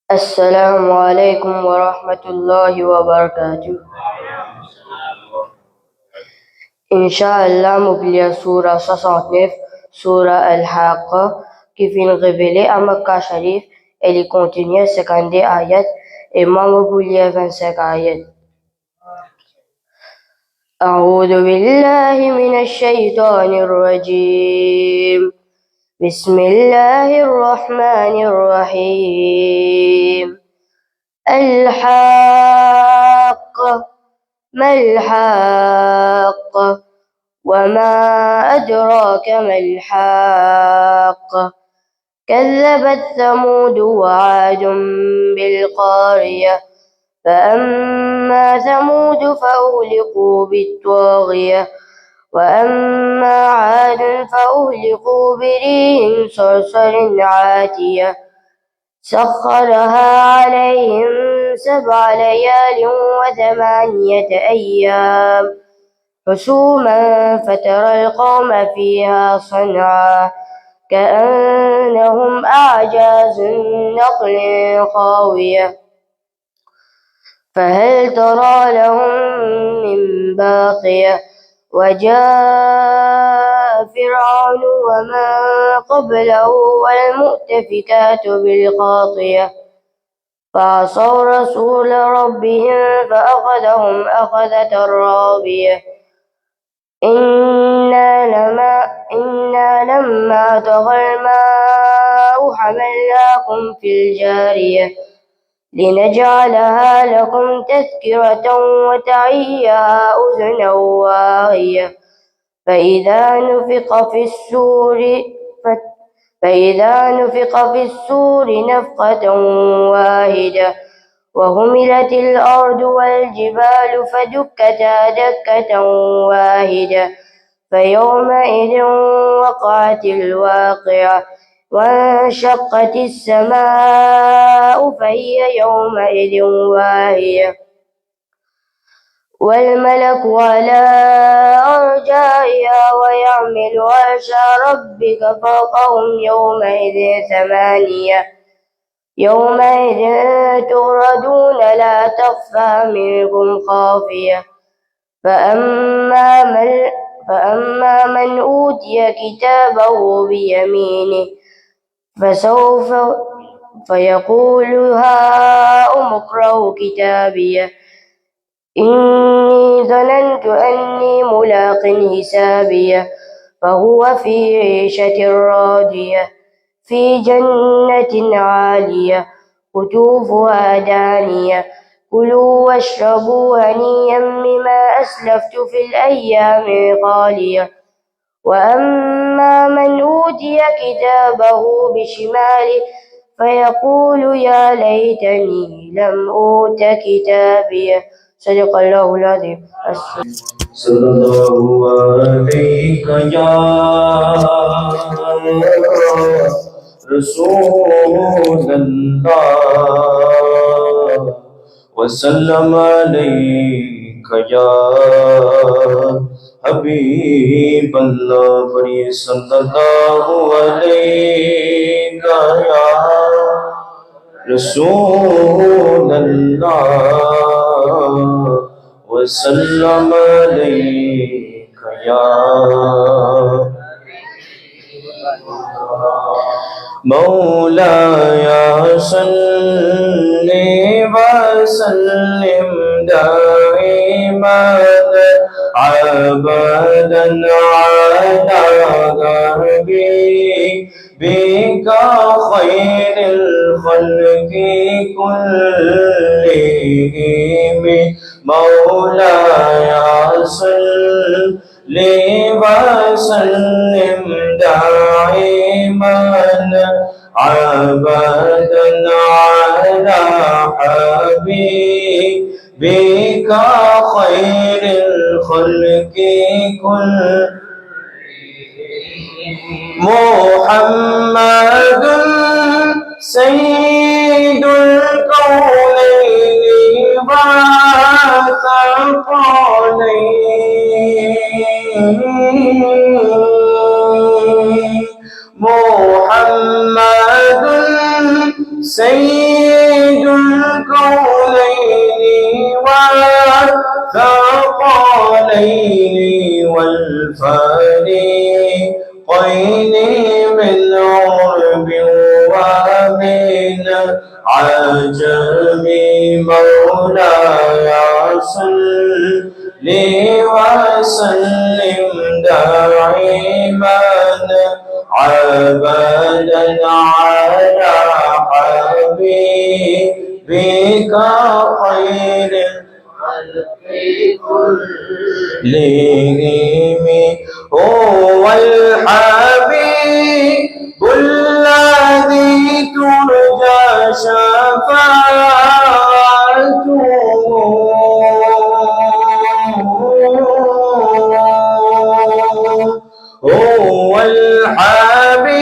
Assalamu alaikum wa rahmatullahi wa barakatuh. Inch'Allah, m'oublie Surah 69, Surah Al-Haqqa, qui vient révéler à Makkah Sharif, et il continue 50 ayats, et moi m'oublie 25 ayats. أعوذ بالله من الشيطان الرجيم بسم الله الرحمن الرحيم الحاقة ما الحاقة وما أدراك ما الحاقة كذبت ثمود وعاد بالقارية فأما ثمود فأهلكوا بالطاغية وأما عاد فأهلكوا بريح صرصر عاتية سخرها عليهم 7 ليال و8 أيام حسوما فترى القوم فيها صنعا كأنهم أعجاز نخل خاوية فهل ترى لهم من باقية وجاء فرعون ومن قبله والمؤتفكات بالخاطية فعصوا رسول ربهم فأخذهم أخذة رابية إنا لما طغى الماء حملناكم في الجارية لنجعلها لكم تذكرة وتعيها أذنا واعية فإذا نفخ في السور نفخة واحدة وهملت الأرض والجبال فدكتا دكة واحدة فيومئذ وقعت الواقعة وانشقت السماء فهي يومئذ واهية والملك على أرجائها ويحمل عرش ربك فوقهم يومئذ 8 يومئذ تغردون لا تخفى منكم خافية فأما من أوتي كتابه بيمينه فسوف فيقول هاؤم اقرءوا كتابيه إني ظننت أني ملاق حسابيه فهو في عيشة راضية في جنة عالية قطوفها دانية كلوا واشربوا هنيئا بما أسلفت في الأيام الخالية وأما من أوتي كتابه بشماله فيقول يا ليتني لم أوت كتابيه صدق الله العظيم. صلى الله عليك يا رسول الله وسلم عليك يا حبيب الله پڑھیے صلی اللہ علیہ یا رسول اللہ وسلم عليك يا مولاي صل وسلم دائما ابدا على حبيبك خير الخلق كلهم مولاي صل وسلم دائما ابدا على حبيبك خير الخلق كلهم محمد سيد الكونين والثقلين محمد سيد عجمي مولاي صل وسلم دائما أبدا على حبيبك خير الخلق كلهم هو الحبيب الذي ترجى شفاعته هو الحبيب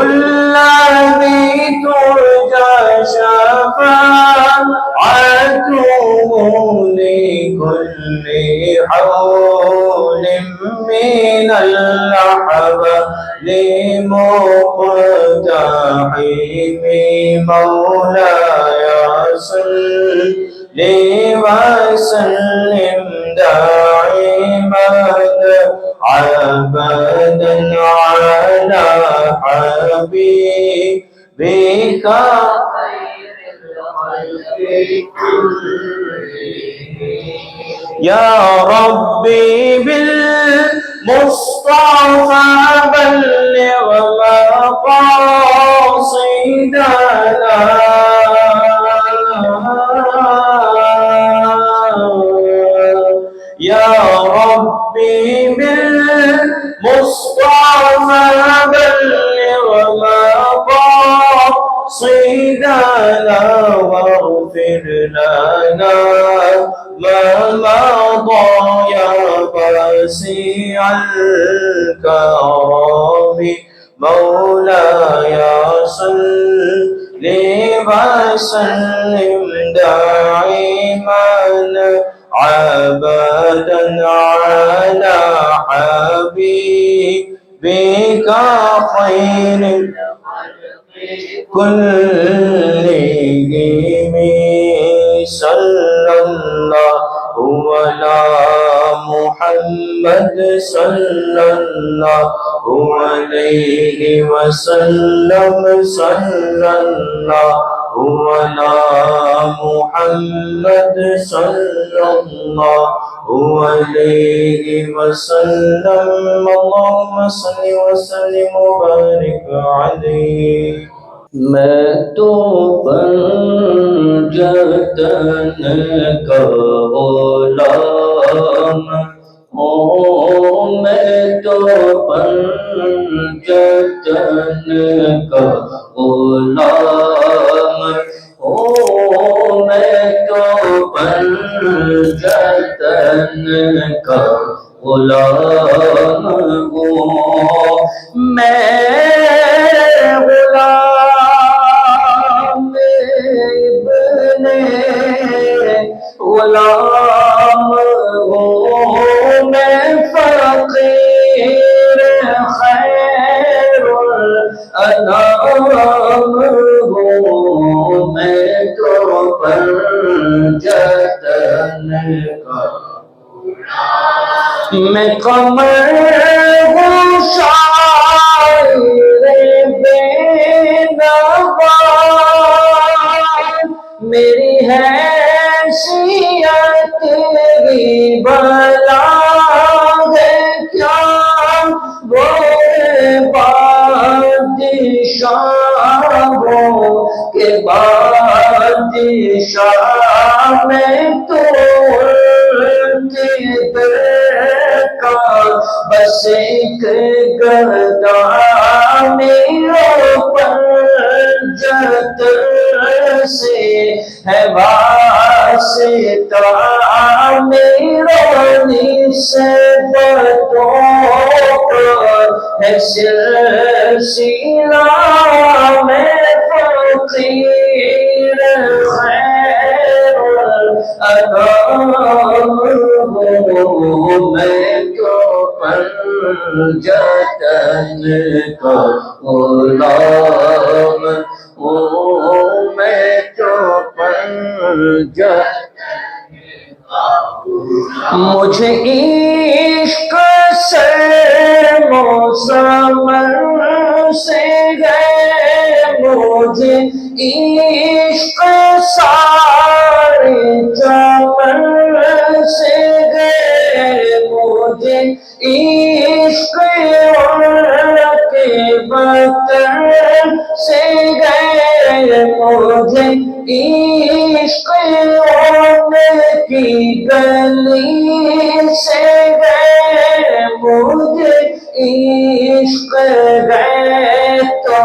الذي ترجى شفاعته لكل حول من الأحباب لمقتحم مولاي صل وسلم دائما أبدا على حبيبك خير الخلق كلهم يا ربي بالمصطفى بلغ مقاصدنا يا ربي بالمصطفى بلغ مقاصدنا واغفر لنا ما مضى يا واسع الكرم مولاي صل وسلم دائما أبدا على حبيبك خير الخلق كلهم صلى الله على محمد صلى الله عليه وسلم صلى الله على محمد صلى الله عليه وسلم اللهم صل وسلم وبارك عليه میں تو پنجتن کا غلام ہوں میں تو پنجتن کا غلام ہوں میں تو پنجتن کا غلام ہوں میں غلام ہوں میں فقیر خیر الانام ہوں میں تو پنجتن کا میں قمر ہوں شاعر بے نوا میری حیثیت تیری بلا ہے کیا وہ بادشاہوں کے بادشاہ میں تو کے در کا بس ایک گدا میرا پنجتن سے ہے واسطہ میرا نسبتوں پر ہے سلسلہ میں فقیر خیر الانام ہوں میں تو پنجتن کا غلام ہوں میں تو پنجتن مجھے عشق سے موسم سے ہے मुझे इश्क सारे चमन से गए मुझे इश्क उनके बतन से गए मुझे इश्क उनकी गली से गए मुझे इश्क गए तो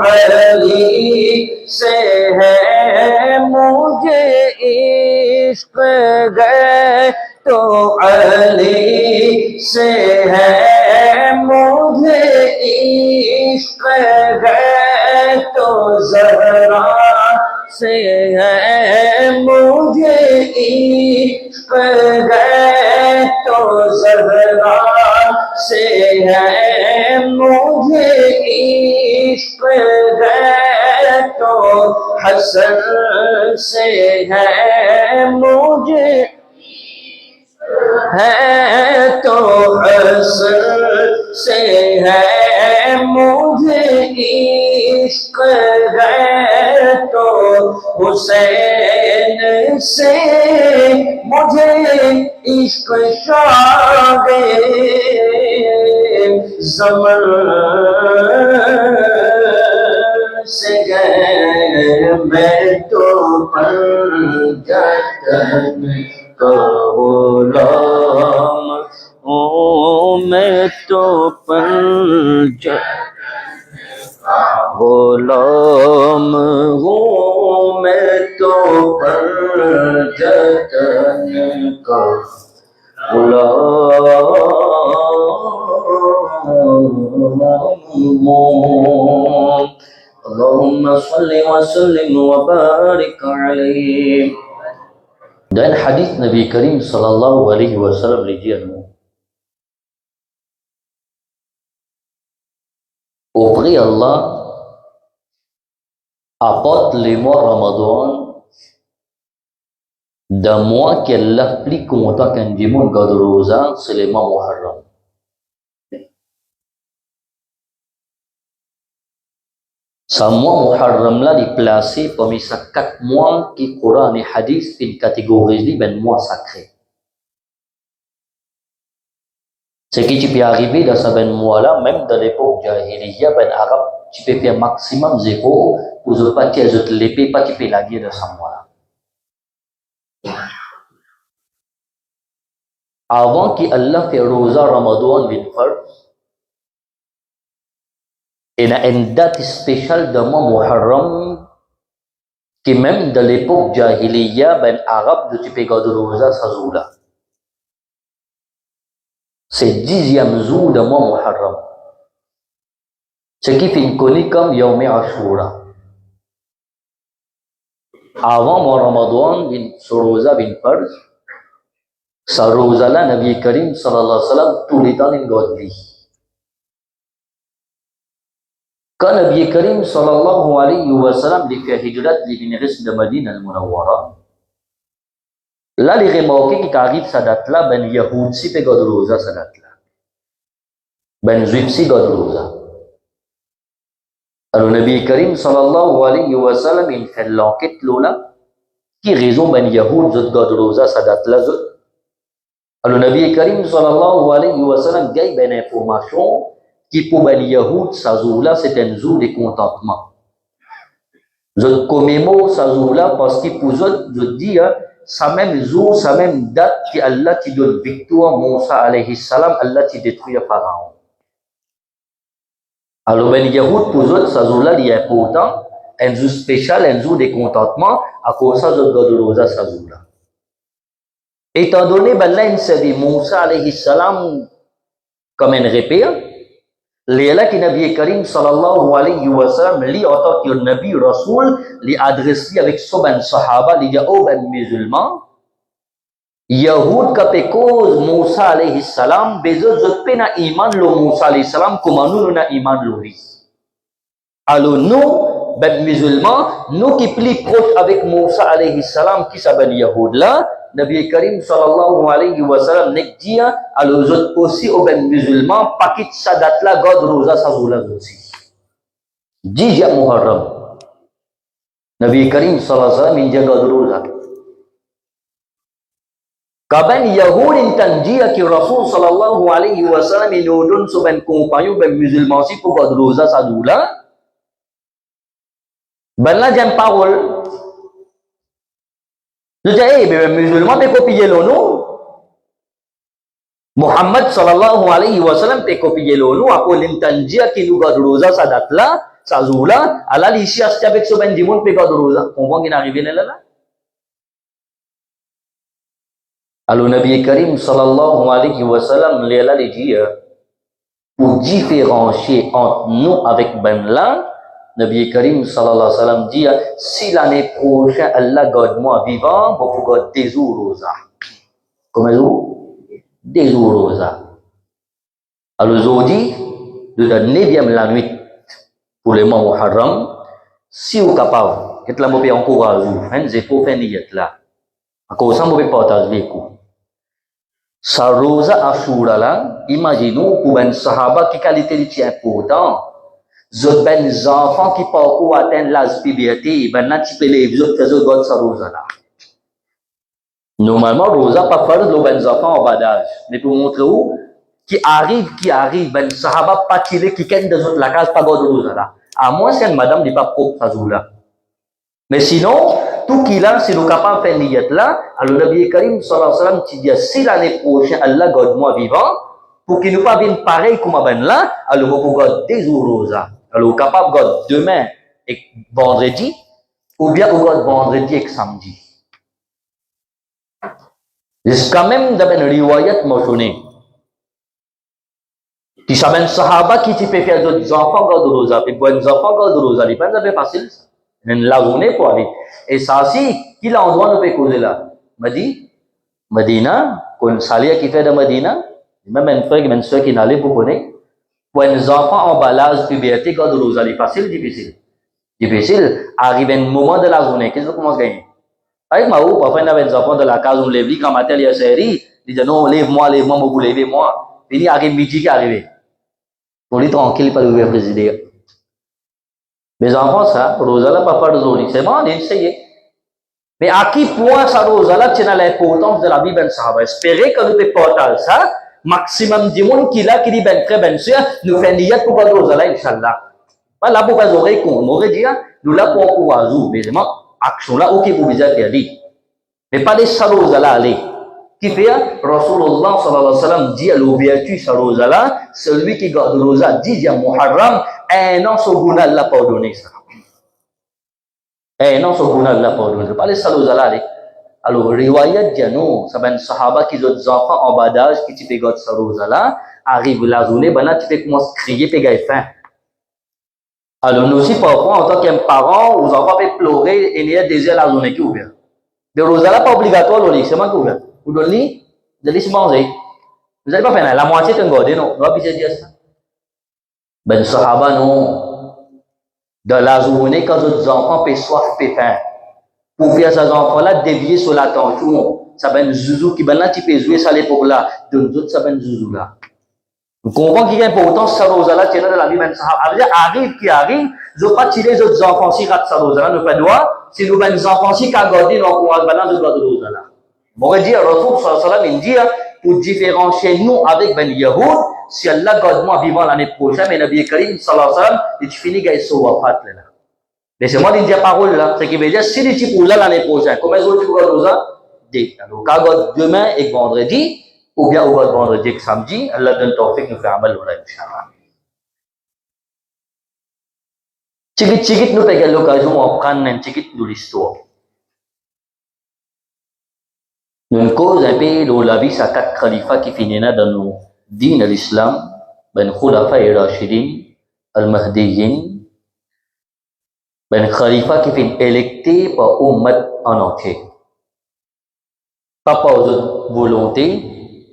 अली से है मुझे इश्क गए तो अली से है मुझे इश्क गए तो ज़हरा से है मुझे इश्क गए तो ज़हरा से है मुझे इश्क गए तो हसन से है मुझे है तो हसन से है मुझे इश्क गए तो हुसैन से मुझे इश्क शागे ज़मन से गए मैं तो पंजतन का गुलाम हूँ मैं तो गुलाम हूँ मैं तो पंजतन का गुलाम Allahumma salli wa sallim wa barik alaihi. Dan hadis Nabi Karim sallallahu alaihi wasallam rijianmu. Auprès Allah apporte les mois Ramadan d'un mois qu'Allah plus content qu'un démon garde rosa, c'est les mois Muharram. Ce mois Muharram là est placé parmi ces 4 mois qui Coran et Hadith une catégorie ben mois sacré. Ce qui peut arriver dans ce ben mois là, même dans l'époque Jahiliya, ben arabe, tu peux faire maximum zéro pour ne pas tirer l'épée, pas tirer la guerre dans ce mois là. Avant qu'Allah fait Rosa Ramadan bin Fard, il y a une date spéciale de mois Muharram qui même de l'époque Jahiliya, ben arabe, de tu peux garder Rosa sa zoula. C'est 10e jour de mois Muharram. Ce qui fait connu comme Yawm Ashura. Avant mois Ramadan, bin Rosa bin Fard, sa Rosa là, Nabi Karim sallallahu alayhi wa sallam, tous les temps il garde. Quand Nabi Karim sallallahu alayhi wa sallam il fait hijrat l'université de Madinah al-Munawwara, là il remarque qu'il arrive cette date-là, ben Yahoud si peut garder rosa cette date-là, ben Juif si garde rosa. Alors Nabi Karim sallallahu alayhi wa sallam il fait l'enquête là, qui raison ben Yahoud zot garde rosa cette date-là zot. Alors Nabi Karim sallallahu alayhi wa sallam gagne ben information qui pour les Yahoud, ce jour-là, c'est un jour de contentement. Je commémore ce jour-là parce que pour eux, je dis, ce même jour, ce même date que Allah qui donne victoire, Moussa alayhi salam, Allah qui détruit le Pharaon. Alors, les Yahoud, pour eux, ce jour-là, il est important, un jour spécial, un jour de contentement, à cause de ça, je garde rosa ce jour-là. Étant donné, ben là, il s'est dit, Moussa alayhi salam, comme un repère, Léla qui Nabi Karim sallallahu alayhi wa sallam li en tant que Nabi Rasoul li adresse avec soban sahaba li yaoban musulman Yahoud ka pe cause Moussa alayhi salam bezo zotpe na iman lo Moussa alayhi salam comment nous na iman lo li. Alors nous ben musulmans nous qui plus proche avec Moussa alayhi salam qui s'appelle Yahoud là Nabi Karim sallallahu alayhi wa sallam nek dia alors autres aussi aux ben musulmans pas quitte sa date là God rosa sa zoula aussi 10e Muharram Nabi Karim sallallahu alaihi wasallam menjaga roza. Kaban Yahudin tanjia ki Rasul sallallahu alaihi wasallam inodun suban kumpanyu ben musulman si pour god roza sadula. Ben la jam parole. Je dis ben musulman pe copier l'onu. Muhammad sallallahu alaihi wasallam pe copier l'onu ako lintanjia ki nu god roza sadatla sadula ala li sia avec suban dimon pe god roza. Comprend qu'il arrive là. Alors Nabi Karim sallallahu alayhi wa sallam l'a dit pour différencier entre nous avec Ben là, Nabi Karim sallallahu alayhi wa sallam dit si l'année prochaine Allah garde moi vivant, vous pouvez garder des jours rosa. Comment vous? Des jours rosa. Alors aujourd'hui, de la 9e la nuit pour les mois Muharram, si vous êtes capable, que la mobile encourage vous, c'est pour faire niat là. Encore ça, vous pouvez partager avec vous. Sa roza Ashura là, imaginons pour un sahaba qui qualité de important. Zot ben enfants qui parcourent atteindre l'âge puberté, ben là tu peux les autres faire d'autres sa roza là. Normalement roza pas faire de ben enfants en bas d'âge, mais pour montrer où qui arrive ben sahaba pas tirer qui ken des autres la case pas de roza là. À moins c'est une madame n'est pas propre sa roza là. Mais sinon tout qui là, si nous sommes capables de faire niyat là, alors Nabi Karim sallallahu alayhi wa sallam dit si l'année prochaine Allah garde moi vivant, pour qu'il ne pas vienne pareil comme ben là, alors vous pouvez garder des jours rosa. Alors vous capable de garder demain et vendredi, ou bien vous garder vendredi et samedi. Jusqu'à même dans une riwayat mentionnée. Qui s'appelle Sahaba qui peut faire d'autres enfants garder rosa, et pour les enfants garder rosa, c'est pas facile. La journée pour aller. Et ça aussi, quel endroit nous peut causer là? Medina, qu'on salia qui fait de Medina, même un frère, même soeur qui n'allait pour connaître. Pour les enfants en bas l'âge puberté, quand nous allons facile, difficile. Difficile, arrive un moment de la journée, qu'est-ce que commence à gagner? Avec ma ou, parfois, on avait des enfants de la case, on lève, quand matin, il y a série, il dit non, lève-moi, vous levez-moi. Puis il arrive midi qui arrive. Pour lui tranquille, pas de présider. Mes enfants, ça, Rosala, papa de Zoli, c'est bon, d'essayer. Mais à qui point ça, Rosala, tient l'importance de la vie ben Sahaba? Espérez que nous pouvons porter ça, maximum du monde qui là, qui dit ben frère, ben sûr, nous faisons niat pour pas Rosala, Inch'Allah. Pas là pour pas oreilles qu'on m'aurait dit, nous là pour encourager, mais vraiment, action là, ok, pour bien faire dit. Mais pas des Rosala, allez. Qui fait, Rasulullah sallallahu alayhi wa sallam dit à l'ouverture sa Rosala, celui qui garde Rosa dit à Muharram, un an son guna l'a pardonné ça. Un an son guna l'a pardonné. Pas les Rosala, alors, riwayat dit non, ça ben sahaba qui ont des enfants en bas d'âge qui te garde sa Rosala, arrive la journée, ben là tu peux commencer à crier, puis gagner faim. Alors, nous aussi, parfois, en tant qu'un parent, aux enfants peuvent pleurer et il y a déjà la journée qui est ouverte. De Rosala, pas obligatoire, c'est moi qui est ouvert. Vous donnez, de laisser manger. Vous n'allez pas faire la moitié d'un gardé, non? On va bien dire ça. Ben, sahaba, non. Dans la journée, quand les enfants peuvent soif, peuvent faim, pour faire ces enfants-là dévier sur l'attention, ça ben zouzou qui ben là, tu peux jouer ça à l'époque-là, de nous autres, ça ben zouzou là. Vous comprenez qu'il y a importance, ça, Rosala, tiens, dans la vie, ben, sahaba. Arrive qui arrive, je ne veux pas tirer les autres enfants si ratent ça, Rosala, ne fait droit, si nous ben, les enfants si qu'à garder, nous encourage, ben là, je dois de Rosala. On va dire, Rasul sallallahu alayhi wa sallam, il dit, pour différencier nous avec Ben Yahoud, si Allah garde moi vivant l'année prochaine, mais Nabi Karim sallallahu alayhi wa sallam, il finit qu'il soit wafat là. Laissez-moi dire la parole là, ce qui veut dire, si tu pour là l'année prochaine, comment est-ce que tu gardes ça? Dit. Alors, quand garde demain et vendredi, ou bien on garde vendredi et samedi, Allah donne tawfiq, nous fait amal là, Inch'Allah. Tchikit, nous payons l'occasion de prendre un tchikit de l'histoire. Nous cause un peu de la vie, c'est quatre khalifas qui finissent dans nos dînes de l'islam, ben khulafa et rashidin, al-mahdiyin, ben khalifa qui finissent électés par ummat en entier. Pas par aux autres volontés,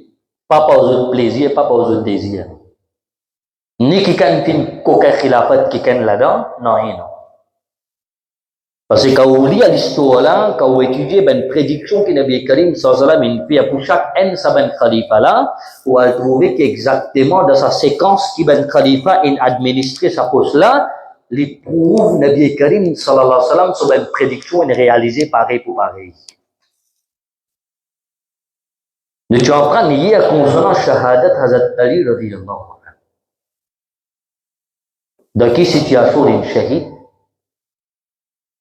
pas par aux autres plaisirs, pas par aux autres désirs. Ni qui can fin coquin khilafat qui can là-dedans, non, non. Parce que quand vous lisez l'histoire là, quand vous étudiez une prédiction que Nabi Karim sallallahu alayhi wa sallam fait pour chaque un khalifa là, vous allez trouver qu'exactement dans sa séquence qui ben khalifa a administré sa poste là, les prouve Nabi Karim sallallahu alayhi wa sallam sur une prédiction et réalisée pareil pour pareil. Ne tu en prends nier à concernant Shahadat Hazrat Ali radiyallahu anhu. Dans quelle situation d'une shahid?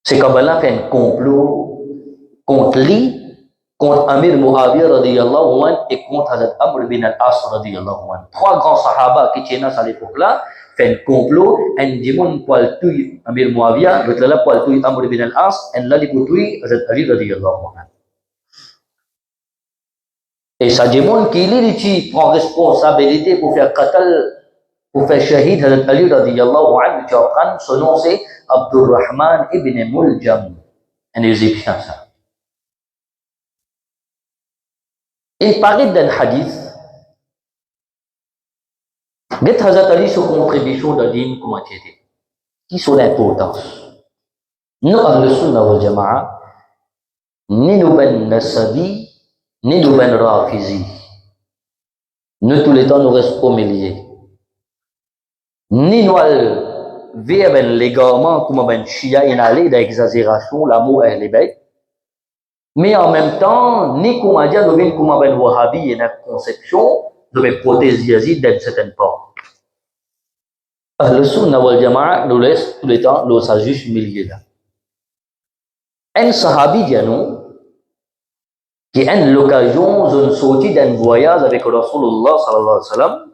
C'est comme Allah fait un complot contre lui, contre Amir Muawiyah radiyallahu anhu et contre Hazrat Amr bin al-As radiyallahu anhu. Trois grands sahaba qui tiennent à l'époque-là fait un complot, un démon pour tuer Amir Muawiyah, l'autre là pour tuer Amr bin al-As, et là pour tuer Hazrat Ali radiyallahu anhu. Et ça démontre qu'il prend responsabilité pour faire qatl, pour faire shahid Hazrat Ali radiyallahu anhu. Tu apprends, son nom c'est Abdurrahman ibn Muljam, un Égyptien ça. Il parlait d'un hadith. Get Hazrat Ali sur contribution de din comment c'était. Qui sont l'importance. Nous, Ahl-Sunnah wal Jama'a, ni nous ben Nasabi, ni nous ben Rafizi. Nous tous les temps nous restons au milieu. Ni nous vers ben l'égarement comme ben Shia en aller d'exagération, l'amour est les bêtes. Mais en même temps, ni comme a dit, nous venons comme ben Wahhabi et notre conception de ben protéger Yazid d'un certain part. Ahl-Sunnah wal Jama'a nous laisse tous les temps nous s'ajuste milieu là. Un sahabi dit à nous qui a l'occasion d'une sortie d'un voyage avec Rasulullah sallallahu alayhi wa sallam.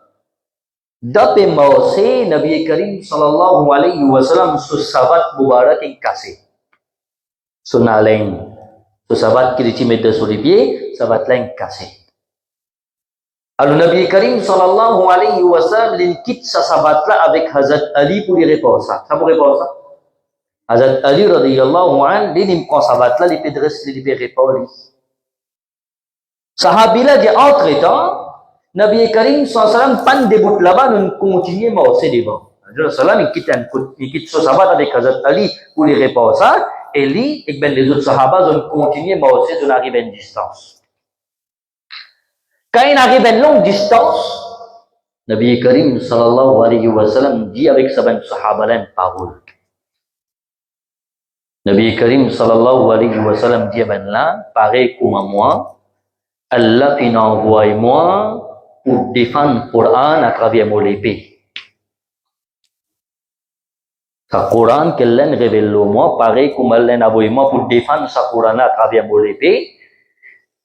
D'après Mawse, Nabi Karim sallallahu alayhi wa sallam sur sabat mubarak est cassé. Sur nalain. Sur sabat qui est mis sur les pieds, sabat là est cassé. Alors Nabi Karim sallallahu alayhi wa sallam il quitte sa sabat là avec Hazrat Ali pour y répondre ça. Ça pour répondre ça. Hazrat Ali radiyallahu anhu il prend sabat là, il peut dresser, il peut répondre. Sahabi là dit entre-temps, Nabi Karim sallallahu alayhi wa sallam pan début là-bas, nous continuons à marcher devant. Le salam il quitte son sabat avec Hazrat Ali pour y répondre ça, et lui et ben les autres sahaba ont continué à marcher, ils arrivent à une distance. Quand il arrive à une longue distance, Nabi Karim sallallahu alayhi wa sallam dit avec sa ben sahaba là une parole. Nabi Karim sallallahu alayhi wa sallam dit ben là, pareil comme moi, Allah qui envoie moi pour défendre le Coran à travers mon épée. Le Coran qu'Allah révèle moi, pareil comme Allah envoie moi pour défendre ce Coran à travers mon épée.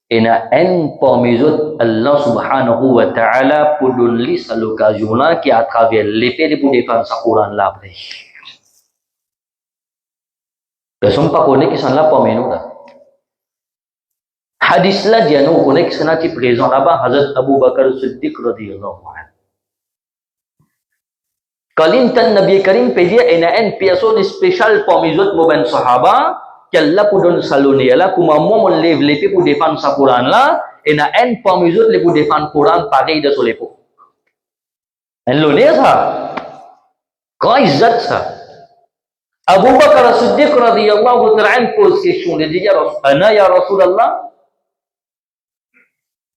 Et na un parmi les autres, Allah subhanahu wa ta'ala pour donner à l'occasion là qui à travers l'épée pour défendre ce Coran là après. Ils ne sont pas connus qui sont là parmi nous là. Hadis là dit nous connaît qui sont là présents là-bas, Hazrat Abu Bakr Siddiq radiyallahu anhu. Quand l'intan Nabi Karim peut dire il y a une personne spéciale parmi les autres mouvements sahaba qu'Allah pour donner salonner là comme moi on lève l'épée pour défendre ce Coran là et il y a une parmi les autres pour défendre le Coran pareil de son épée. Elle l'honneur ça. Quand izzat ça. Abu Bakr Siddiq radiyallahu ta'ala pose question il dit ana ya Rasulullah.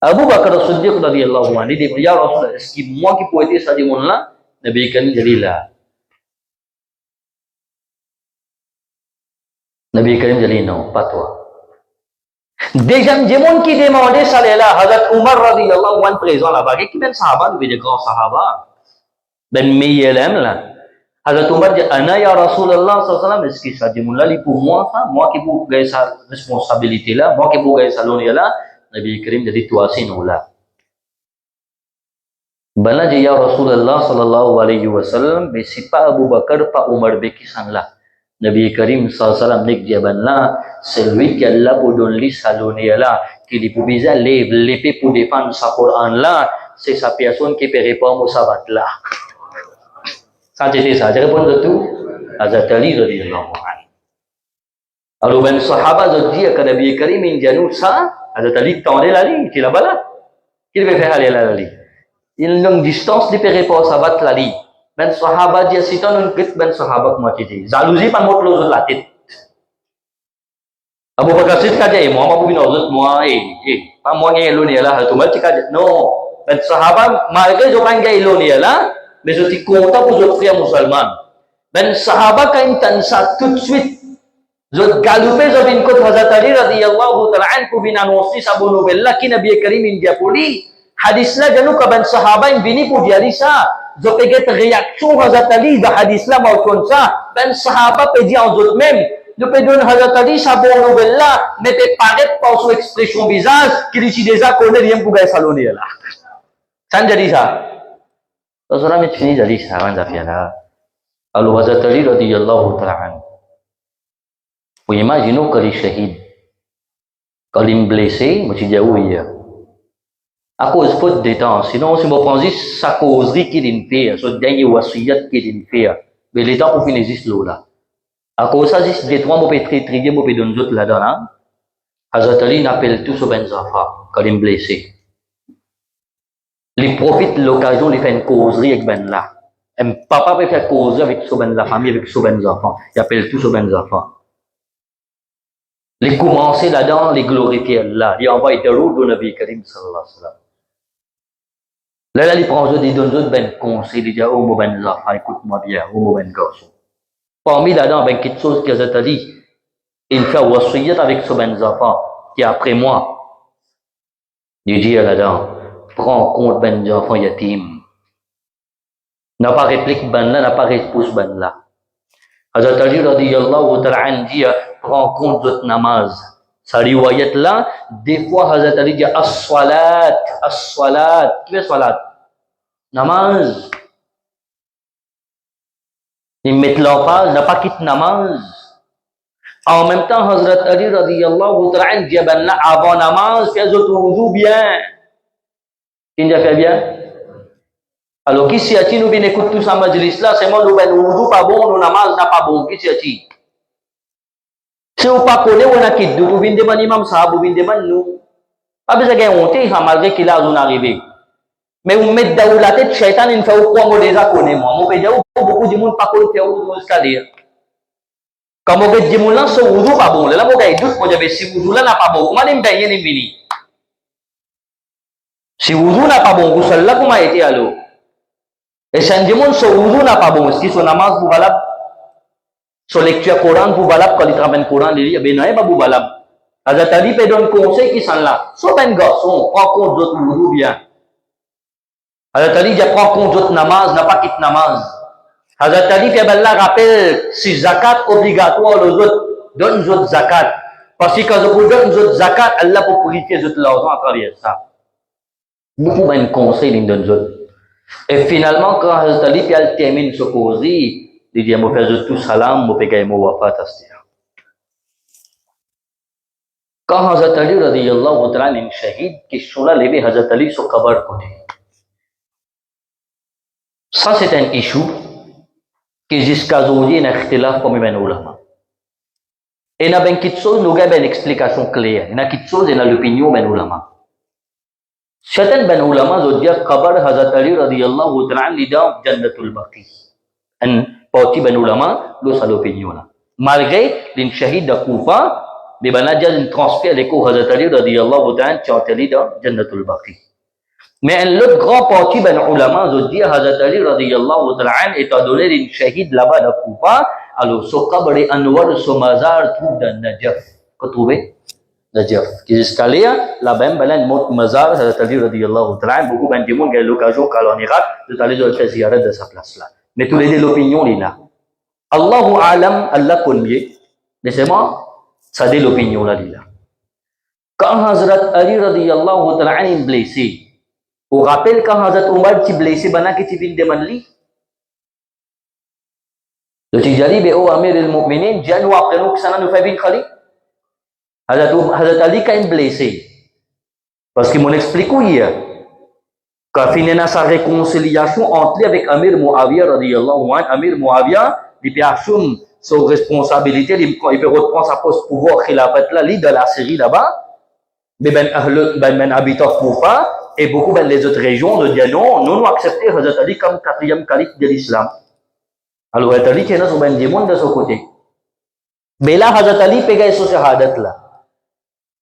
Abu Bakr Siddiq radiyallahu anhu dit ya Rasulullah est-ce que moi qui peux aider ça dit mon là Nabi Karim dit là. Nabi Karim dit non, pas toi. Déjà, des gens qui demandaient ça là, Hazrat Umar radiyallahu anhu présent là-bas, qui ben sahaba, des grands sahaba, ben meilleur là. Hazrat Umar dit, Ana ya Rasulullah sallallahu alayhi wa sallam, est-ce que ça dit mon là, pour moi, ça, moi qui vous gagne sa responsabilité là, moi qui vous gagne sa l'honneur là, Nabi Karim dit, toi c'est nous là. Ben là, dit ya Rasulullah sallallahu alayhi wa sallam, mais c'est pas Abu Bakr, pas Umar qui sont là. Nabi Karim sallallahu alayhi wa sallam dit ben là, c'est lui qui est là pour donner sa l'honneur là, qui lui peut viser l'épée pour défendre sa Coran là, c'est sa personne qui peut répondre au sabbat là. Ça c'était ça, je réponds de tout. Hazrat Ali radiyallahu anhu. Alors ben sahaba ont dit que Nabi Karim il dit nous ça, Hazrat Ali tendait la ligne, qui là-bas là. Qu'il va faire aller la ligne. Il y a une distance qui peut répondre au sabbat la ligne. Ben sahaba dia sitan nun kit ben sahaba kuma kiti jalousie pan mot lo latit Abu Bakar Siddiq kaje mo ma bin ozut mo pa mo nge lo ni la hal tumal kaje no ben sahaba malgré jo kan ge lo ni la mais je ti conta pour autres frères musulmans Ben sahaba kain tansa tout de suite. Zot galupe zo bin kot Hazrat Ali radhiyallahu ta'ala anhu bin anwasi sabu novella ki Nabi Karim India poli. Hadis la janu ka ben sahaba in bini pu diari sa. Zo peget reaction Hazrat Ali da hadis la mau konsa. Ben sahaba pe dia zot même. Zo pe don Hazrat Ali sabu novella ne pe paraître par son expression visage qui dit déjà connaît rien pour gay saloni là. San jadi sa. To sura mit fini jadi sa wan zafiana. Alu Hazrat Ali radhiyallahu ta'ala anhu. Vous imaginez que les shahids, quand ils sont blessés, je dis oui. À cause faute de temps, sinon si je prends juste sa causerie qu'il a fait, ce dernier wasiyat qu'il a fait, mais les temps pour finir juste là. À cause ça, juste des trois mots peut très bien, mots peut donner d'autres là-dedans. Hazrat Ali n'appelle tous au ben Zafar quand ils sont blessés. Ils profitent de l'occasion de faire une causerie avec ben là. Un papa peut faire causerie avec son ben la famille, avec son ben Zafar. Il appelle tous au ben Zafar. Les commencer là-dedans, les glorifier Allah. Il envoie des routes au Nabi Karim sallallahu alayhi wa sallam. Là, il prend des donnes ben conseils, il dit, oh, mon ben Zafar, écoute-moi bien, oh, mon ben garçon. Parmi là-dedans, ben, quelque chose que Hazrat Ali, il fait wasiyat avec ce ben Zafar, qui est après moi. Il dit là-dedans, prends compte ben Zafar yatim. N'a pas réplique ben là, n'a pas réponse ben là. Hazrat Ali radiyallahu ta'ala anhu dit, prends compte de votre namaz. Sa riwayat là, des fois Hazrat Ali dit as-salat, as-salat. Qui est salat? Namaz. Ils mettent l'emphase, n'a pas quitté namaz. En même temps, Hazrat Ali radiyallahu ta'ala anhu dit ben là, avant namaz, fais votre wudu bien. Qui n'a fait bien? Alors, qui s'y a-t-il, nous bien écoute tous en majlis là, c'est moi, nous ben wudu pas bon, nous namaz n'a pas bon. Qui s'y a-t-il? Si vous ne connaissez pas, vous avez dit, vous venez de l'imam sahab, vous venez de nous. Pas besoin de honte, malgré qu'il a arrivé. Mais vous mettez dans la tête, Shaitan, il fait quoi, moi déjà connais moi. Moi, je dis, beaucoup de monde pas connaît où jusqu'à dire. Quand vous dites, vous lancez ce wudu pas bon, là, vous avez doute, moi, j'avais si wudu là n'a pas bon, comment n'est-ce bien venu? Si wudu n'a pas bon, vous seul là, comment été à l'eau? Et si un démon, ce wudu n'a pas bon, est-ce qu'il son namaz vous valable? Son lecture Coran pour valable quand il travaille le Coran, il dit, ben non, pas pour valable. Hazrat Ali peut donner conseil qui sont là. Sauf un garçon, prends compte d'autres wudu bien. Hazrat Ali dit, prends compte d'autres namaz, n'a pas quitte namaz. Hazrat Ali fait ben là, rappelle, si zakat obligatoire, les autres, donne autres zakat. Parce que quand vous donne autres zakat, Allah pour purifier les autres l'argent à travers ça. Beaucoup de conseils, il donne autres. Et finalement, quand Hazrat Ali termine ce causerie, il dit, moi, fais tout salam, moi, paye moi, wafat, astir. Quand Hazrat Ali, radiyallahu ta'ala, une shahid, question là, levé Hazrat Ali sur kabar côté. Ça, c'est un issue qui, jusqu'à aujourd'hui, il y a un ikhtilaf comme un ulama. Et il y a quelque chose, nous avons une explication claire. Il y a quelque chose, il y a l'opinion d'un ulama. Certains ben ulama, ils disent, kabar Hazrat Ali, radiyallahu ta'ala, il est dans Jannatul Baqi. Parti ben ulama, l'autre l'opinion là. Malgré les shahid de Koufa, les banadjas ils transfèrent les cours Hazrat Ali radiyallahu ta'ala qui ont été dans Jannatul Baqi. Mais l'autre grand parti ben ulama, ils disent Hazrat Ali radiyallahu ta'ala étant donné les shahid là-bas de Koufa, alors ce qabr et Anwar, ce mazar trouve dans Najaf. Qu'est-ce trouvé? Najaf. Qui jusqu'à là-bas, ben un mot mazar Hazrat Ali radiyallahu ta'ala, beaucoup ben du monde qui a l'occasion quand on ira d'aller faire ziyarat de sa place là. Mais tous les deux, l'opinion est là. Allahu alam, Allah connaît. Laissez-moi, ça dit l'opinion là, là. Quand Hazrat Ali radiyallahu ta'ala est blessé, vous rappelez quand Hazrat Umar est blessé, bana qui vient de Manli? Le Tijari, mais oh Amir al-Mu'minin, Dieu nous après nous, que ça nous fait venir Khali. Hazrat Ali quand il est blessé. Parce qu'il m'en explique où il y a. Quand il y a sa réconciliation entre lui avec Amir Muawiyah radiyallahu anhu, Amir Muawiyah, il peut assumer sa responsabilité, il peut reprendre sa poste pouvoir khilafat là, de la Syrie là-bas, mais ben habitants Koufa et beaucoup ben les autres régions de dire non, nous accepter Hazrat Ali comme quatrième calife de l'islam. Alors Hazrat Ali qui est dans son ben démon de son côté. Mais là Hazrat Ali peut gagner son shahadat là.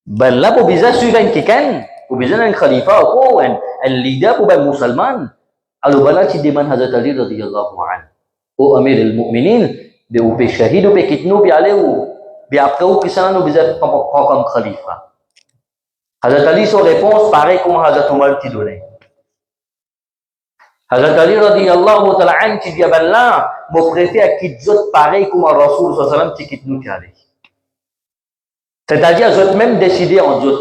Ben là pour bizarre suivre un kikan. Pour besoin d'un khalifa ou un leader pour un musulman. Alors, voilà, tu demandes Hazrat Ali radiyallahu anhu. au Amir al-Mu'minin, de ou pe shahid ou pe kitnou bi ale ou bi après ou qui s'en nous bizarre comme khalifa. Hazrat Ali son réponse pareil comme Hazrat Omar qui donnait. Hazrat Ali radiyallahu ta'ala an qui dit ben là, mon préfère qui dit pareil comme Rasoul sallallahu alayhi wa sallam qui kitnou qui allait. C'est-à-dire, je même décidé en Dieu.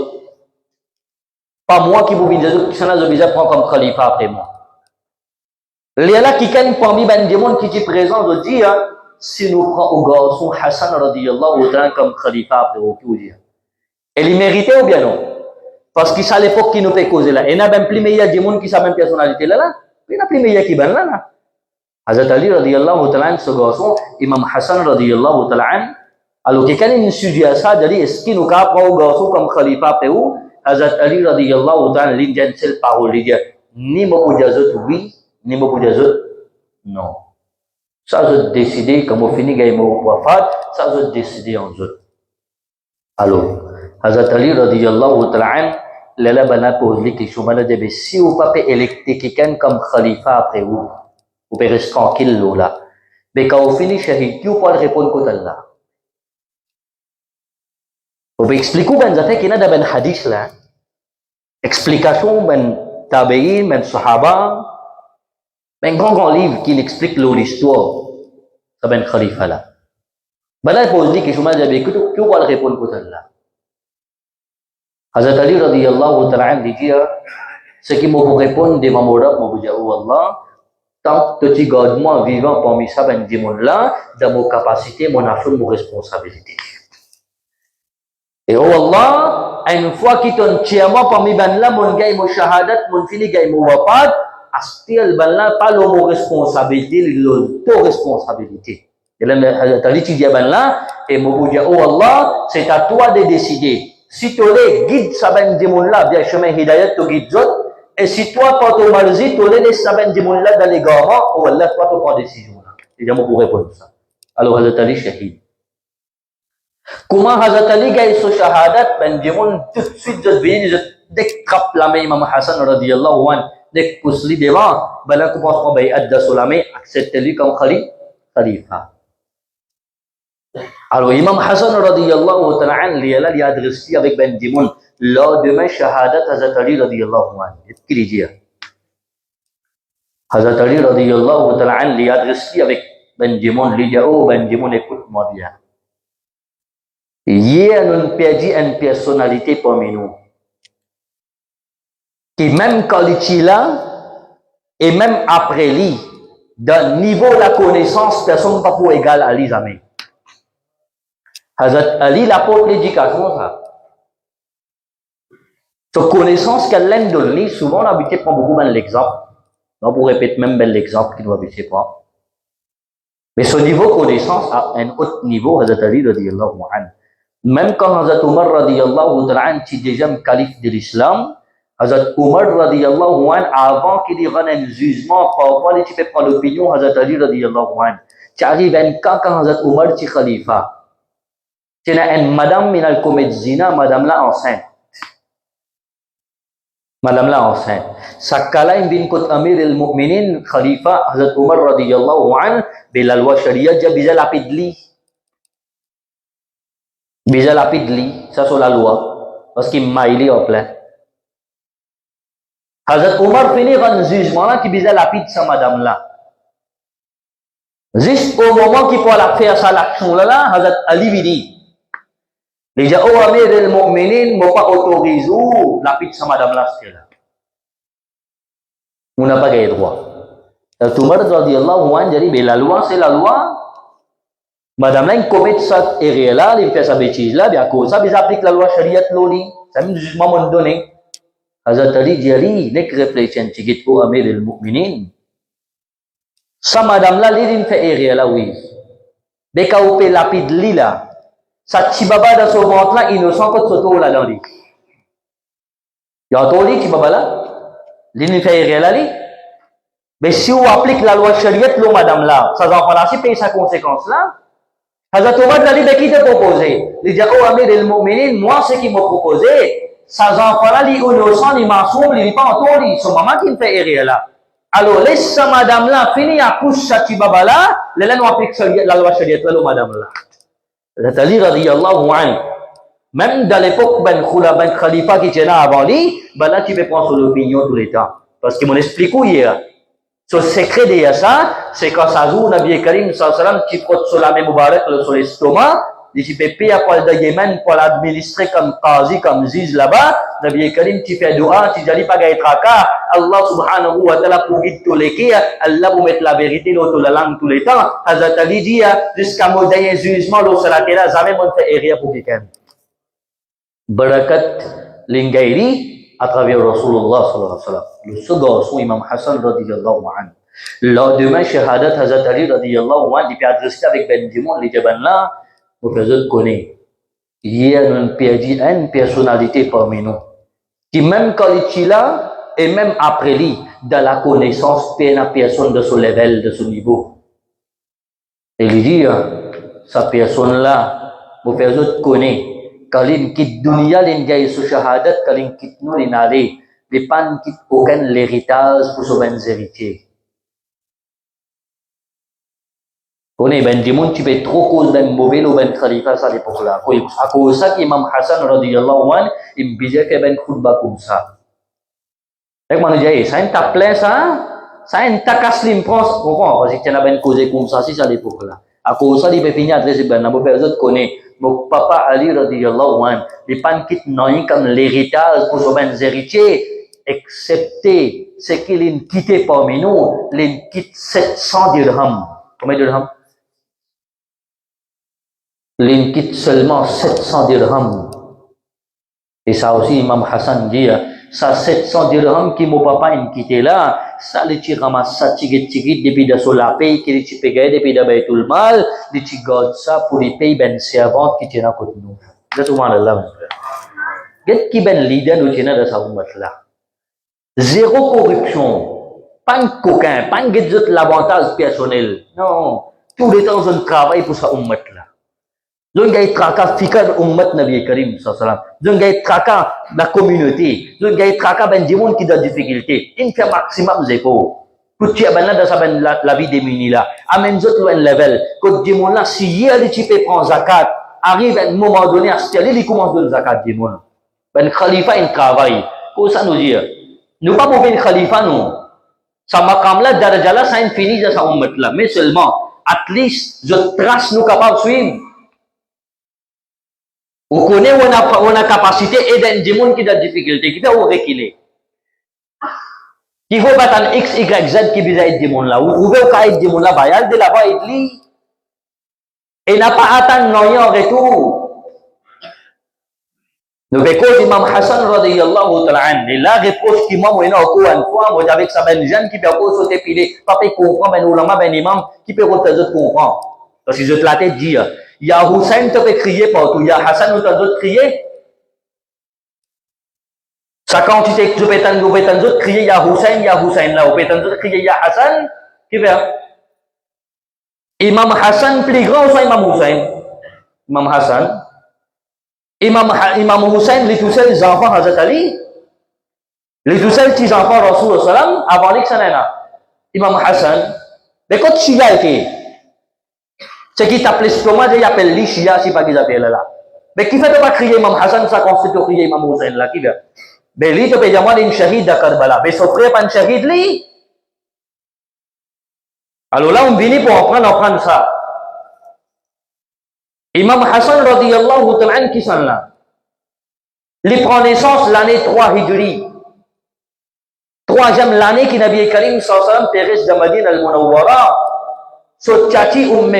Pas moi qui vous dis, qui s'en a besoin prendre comme khalifa après moi. Les là qui quand parmi ben des monde qui est présent, je dis, si nous prenons au garçon Hassan radiyallahu ta'ala comme khalifa après vous, qui vous dit. Elle y méritait ou bien non? Parce que c'est à l'époque qui nous fait causer là. Et n'a même plus meilleur des monde qui sa même personnalité là. Il n'a plus meilleur qui ben là. Hazrat Ali radiyallahu ta'ala ce garçon, Imam Hassan radiyallahu ta'ala. Alors, quelqu'un nous suggère ça, dit, est-ce qu'il nous a pris au garçon comme khalifa après où? Hazrat Ali radiyallahu ta'ala, l'Indien, c'est parole, il dit, ni beaucoup d'azot, oui, ni beaucoup d'azot, non. Ça, je décidé, comme on finit, il y a wafat, ça, je décidé en zot. Alors, Hazrat Ali radiyallahu ta'ala, là, bana pose les questions, bana dit, si vous ne pouvez pas électer quelqu'un comme khalifa après vous pouvez rester tranquille là. Mais quand vous finissez, shahid, qui vous peut répondre contre Allah? Vous expliquez ben zate qu'il y a ben hadith là. Explication ben tabi'in, ben sahaba, ben grand livre qui explique l'histoire de ben khalifa là. Ben là, il pose des questions, mais qui va répondre contre Allah? Hazrat Ali radiyallahu ta'ala dit, ce qui m'a pour répondre de ma morale, m'a dit, oh Allah, tant que tu gardes moi vivant parmi ça, ben dis mon là, dans mon capacité, mon affaire, mon responsabilité. Et oh Allah, une fois qu'il t'en tient moi parmi ben là, mon gars, mon shahadat, mon fini gars, mon wafat, astil ben là, pas mon responsabilité, l'auto-responsabilité. Et là, t'as dit, tu dis ben là, et mon dit, oh Allah, c'est à toi de décider. Si tu les guides, ça ben dis mon là, bien chemin hidayat, tu guides d'autres, et si toi, quand tu marzi, tu les laisses ça ben dis mon là dans les garants, oh Allah, toi, tu prends décision là. Et j'ai pour répondre ça. Alors, Hazrat Ali shahid. Comment Hazrat Ali gagne ce shahadat, ben dimon tout de suite je viens, je décrape la main Imam Hassan radiyallahu anhu, dès pousse lui devant, ben là commence à bay'at de Solamé, accepte lui comme khalifa. Alors Imam Hassan radiyallahu ta'ala anhu, il a adressé avec ben dimon, lors demain shahadat Hazrat Ali radiyallahu anhu. Qu'est-ce qu'il dit? Hazrat Ali radiyallahu ta'ala anhu, il a adressé avec ben dimon, il dit, oh ben dimon, écoute-moi bien. Il y a une personnalité parmi nous qui même quand il est là et même après lui, dans le niveau de la connaissance, personne ne peut pas égal à lui jamais. Hazrat Ali l'apporte l'éducation ça. Cette connaissance qu'elle aime donner, souvent on habite prend beaucoup ben l'exemple. On pour répéter même ben l'exemple qu'il doit habiter prendre. Mais ce niveau de connaissance à un autre niveau, Hazrat Ali radiyallahu anhu. Même quand Hazrat Omar radiyallahu ta'ala était déjà calife de l'islam, Hazrat Omar radiyallahu anhu, avant qu'il y ait un jugement, parfois il peut prendre l'opinion Hazrat Ali radiyallahu anhu. Tu arrives un cas quand Hazrat Omar est khalifa. Tu as une madame qui a commis zina, madame là enceinte. Madame là enceinte. Sakala bin Kot Amir al-Mu'minin, khalifa Hazrat Omar radiyallahu anhu, de la loi sharia, j'ai déjà lapidli. Bisa lapid li, ça c'est la loi, parce qu'il m'a il est en plein. Hazrat Omar finit un jugement là qui bisa lapid sa madame là. Juste au moment qu'il peut la faire sa l'action là, Hazrat Ali lui dit, les gens, oh Amir al-Mu'minin, m'ont pas autorisé lapid sa madame là, c'est là. On n'a pas gagné droit. Hazrat Omar radiyallahu anhu dit, la loi c'est la loi. Madame là, il commet cette erreur-là, il fait sa bêtise-là, bien à cause de ça, il applique la loi charia de l'oli. Ça me jugement m'ont donné. Hazrat Ali dit, n'est que réfléchir un petit peu au Amir al-Mu'minin. Ça, madame là, il fait erreur-là, oui. Mais quand on fait lapide li là, ça tibaba dans son ventre là, innocent que ce là dans lui. Il y a un toli tibaba là, il fait erreur là, lui. Mais si on applique la loi charia de l'eau, madame là, ça va pas payer sa conséquence là. Hazrat Omar a dit, qui t'a proposé? Il dit, oh Amir al-Mu'minin, moi, ce qui m'a proposé, ces enfants-là, les innocents, les mensonges, les pas en tort, c'est maman qui me fait erreur là. Alors, laisse sa madame là, fini à pousse sa tibaba là, là, nous appliquons la loi shariat là, madame là. C'est-à-dire, radiyallahu anhu, même dans l'époque, ben Khalifa qui était là avant lui, ben là, tu peux prendre son opinion tout le temps. Parce que mon explique où hier. Ce secret de ça, c'est quand ça joue, Nabi Karim, sallam, qui frotte sur la même Moubarak, sur l'estomac, et tu peux payer à Paul de Yémen pour l'administrer comme Qazi, comme Ziz là-bas, Nabi Karim, tu fais dua, tu dis pas gaït raka, Allah subhanahu wa ta'ala pour guider tous les cas, Allah vous mettre la vérité dans toute la langue tous les temps, Hazrat Ali dit, jusqu'à mon dernier jugement, l'eau sera là, jamais mon fait rien pour quelqu'un. Barakat Lingairi, à travers Rasulullah sallallahu alayhi wa sallam. Le second son Imam Hassan radiyallahu anhu. Lendemain, Shahadat Hazrat Ali radiyallahu anhu, il peut adresser avec Benjamin, les Jaban là, vous faites connaître. Il y a une personnalité parmi nous, qui même quand il est là, et même après lui, dans la connaissance, il y a une personne de ce level, de ce niveau. Et il dit, sa personne là, vous faites connaître. Kalim kit dunia l'engay su shahadat kalim kit nous l'inare depan kit aucun l'héritage pour son héritier. Connais ben dimon tu peux trop cause ben mauvais ou ben khalifa ça l'époque là. À cause ça qu'Imam Hassan radiyallahu anhu il bijak ben khutbah comme ça. Avec moi dit ça un ta plein ça un ta kaslim pense comprends parce que tu as ben causé comme ça si ça l'époque là. À cause ça il peut finir adresser ben na personne connaît mon papa Ali radiyallahu anhu, il pas quitte non comme l'héritage pour son héritier, excepté ce qu'il a quitté parmi nous, il quitte 700 dirhams. Combien de dirhams? Il quitte seulement 700 dirhams. Et ça aussi, Imam Hassan dit, ça 700 dirhams qui mon papa a quitté là, ça le tire ramasse ça tigit depuis de son la paye qui le paye depuis de Baytul Mal, le tire garde ça pour les payer ben servante qui tient à côté de nous. C'est tout le monde. Qu'est-ce qui ben leader nous tient dans sa ummat là? Zéro corruption, pas de coquin, pas de l'avantage personnel. Non, tous les temps on travaille pour sa ummat là. Zon gay traka fikar ummat Nabi Karim sallallahu zon gay traka la communauté, zon gay traka ben dimon qui da difficulté. Il fait maximum zéro. Pour tu ben là dans sa ben la vie démunie là. Amen zot loin level. Que dimon là si hier il peut prendre zakat, arrive à un moment donné à ce qu'il il commence de zakat dimon. Ben khalifa il travaille. Qu'est-ce ça nous dire? Nous pas mauvais khalifa nous. Ça maqam là daraja là ça infini dans sa ummat là, mais seulement at least je trace nous capable suivre. On connaît on a capacité et d'un démon qui a des difficultés, qui fait reculer. Il faut battre un X, Y, Z qui vise à être démon là. Ou veut qu'à être démon là, bah, il de là-bas, il lit. Et n'a pas atteint rien en retour. Nous vécons l'imam Hassan radiyallahu ta'ala. Et là, reproche qui m'a envoyé encore une fois, moi, avec sa ben jeune qui peut encore sauter pilé, pas peut comprendre, ben ulama, ben imam, qui peut représenter comprendre. Parce que je te l'ai dit, il y a Hussein qui peut crier partout, il y a Hassan ou d'autres crier. Ça quand tu sais que tu peux crier, il y a Hussein là, ou peut crier, il y a Hassan, qui fait? Imam Hassan plus grand ou soit Imam Hussein? Imam Hassan. Imam Hussein, les tous les enfants Hazrat Ali, les tous les petits enfants Rasul sallam, avant les Sanana. Imam Hassan, mais quand tu y as été, ce qui t'appelle l'estomac, il appelle les Shia, si pas qu'ils appellent là. Mais qui fait de pas crier Imam Hassan, ça constitue crier Imam Hussein là, qui fait? Mais lui, tu peux dire, moi, il est un shahid à Karbala. Mais son frère pas un shahid, lui. Alors là, on vient pour apprendre ça. Imam Hassan, radiyallahu ta'ala, qui sont là? Il prend naissance l'année 3 Hijri. Troisième l'année qui Nabi Karim sallallahu alayhi wa sallam périsse de Madinah al-Munawwara. So tchati Umm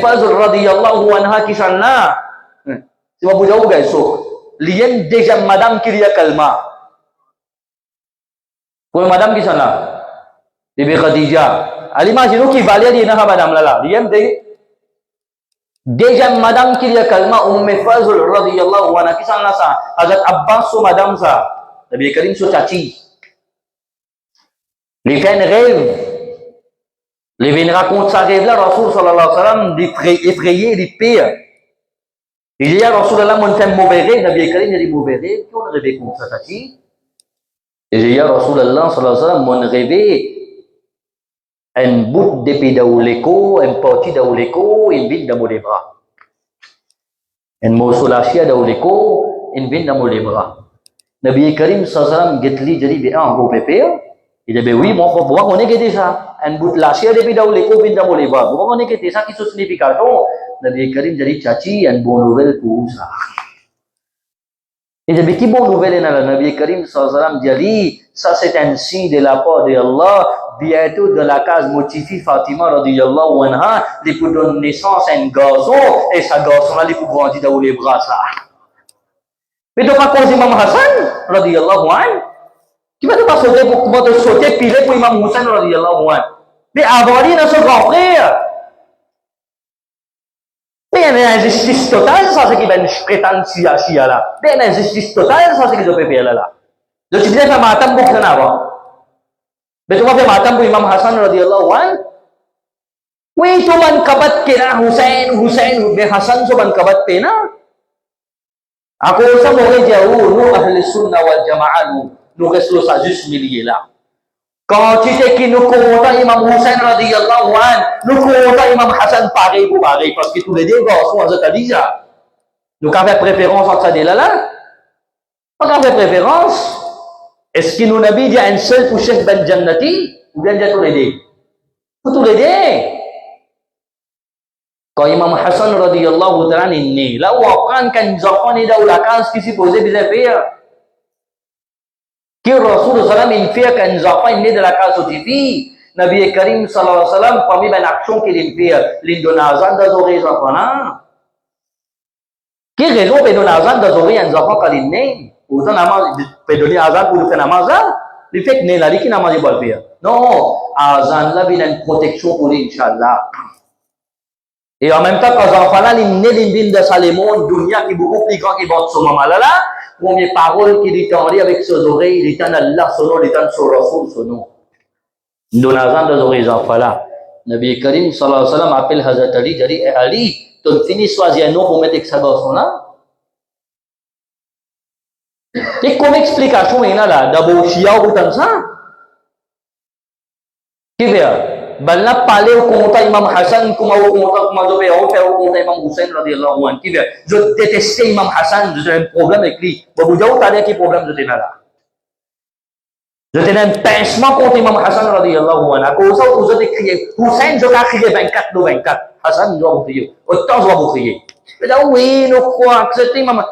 Fazl radiyallahu anha qui sont là. C'est pas vous dire où guys so. Lien déjà madame qui lia kalma. Pour madame qui sont là. Bibi Khadija. À l'imagine qui valait dire na madame là. Lien déjà madame qui lia kalma Fazl radiyallahu anha qui sont là ça. Hazrat Abbas so madame ça. Nabi Karim so tchati. Les fait un rêve. Les vins racontent sa rêve là, Rasul sallallahu alayhi wa sallam, d'effrayer, de pire. Il y a Rasul Allah, mon fait mauvais rêve, Nabi Karim, il a dit mauvais rêve, qui on rêvé comme ça, tati? Et j'ai dit à Rasulallah sallallahu alayhi wa sallam, mon rêvé, un bout d'épée d'Auleko, un parti d'Auleko, une bille dans les bras. Un morceau lâché d'Auleko, une bille dans les bras. Nabi Karim sallallahu alayhi wa sallam, Getli, jadi bien un gros pépé. Il dit, oui, moi, pourquoi on est que ça? Un bout lâché d'épée d'Auleko, une bille dans les bras. Pourquoi on est que ça qui se signifie carton? Nabi Karim, jadi, Chachi, une bonne nouvelle pour ça. Il dit, mais qui bonne nouvelle est là? Nabi Karim sallallahu alayhi wa sallam, dit, ça c'est un signe de la part de Allah. Bientôt dans la case motifi Fatima radiyallahu anha, il peut donner naissance à un garçon, et ce garçon-là, il peut grandir dans les bras, ça. Mais donc, à cause d'Imam Hassan radiyallahu anhu, qui va pas sauter pour comment te sauter pilé pour Imam Hussein radiyallahu anhu. Mais avant lui, dans son grand frère. Mais il y a une injustice totale, ça c'est qui va nous prétendre chia là. Mais il y a une injustice totale, ça c'est qui doit faire là. Donc, tu viens faire matam pour qu'il avant. Mais tu vas faire matam pour Imam Hassan radiyallahu anhu. Oui, tu man kabat kena Hussein, mais Hassan tu man kabat pena. Aku rasa orang jauh, nous ahli sunnah wal jamaah, nous restons ça juste milieu là. Quand tu sais que nous comptons Imam Hussein radiyallahu anhu, nous comptons Imam Hassan pareil pour pareil, parce que tous les deux garçons ont déjà. Nous avons préférence entre ces deux-là. On a fait préférence. Est-ce que nous n'avons dit un seul pour Cheikh Ben Jannati ou bien tous les deux? Pour tous les deux. Quand Imam Hassan radiyallahu ta'ala est né, là où on apprend qu'un enfant est dans la case qui s'est posé des affaires. Que Rasul sallam il fait qu'un enfant est né de la case notifiée. Nabi Karim sallallahu alayhi wa sallam, parmi les actions qu'il fait, l'indonazan dans les enfants là. Quelle raison peut donner azan dans les enfants quand il est né? Autant namaz peut donner azan pour faire namaz là? Le fait que né là, il qui namaz il va le faire. Non, azan là, il a une protection pour lui, Inch'Allah. Et en même temps, quand les enfants là, ils naissent d'une ville de Salomon, dunya qui est beaucoup plus grand que votre maman là, première parole qu'il entendait avec ses oreilles, il entend Allah son nom, il entend son Rasoul son nom. Nous n'avons dans les oreilles des enfants là. Nabi Karim sallallahu alayhi wa sallam appelle Hazrat Ali, il dit, Ali, tu as fini de choisir un nom pour mettre avec sa garçon là? Et comme explication est là, d'abord, Chia ou comme ça? Qui veut? Ben là, parler au compte Imam Hassan, comme au compte Imam Hussein, radiyallahu anhu. Qui veut? Je détestais Imam Hassan, j'ai un problème avec lui. Bon, vous avez dit quel problème je tenais là? Je tenais un pincement contre Imam Hassan, radiyallahu anhu. À cause de ça, vous avez crié, Hussein, je vais crier 24 de 24. Hassan, je dois vous crier. Autant je dois vous crier. Je dis, oui, nous croyons que c'était Imam.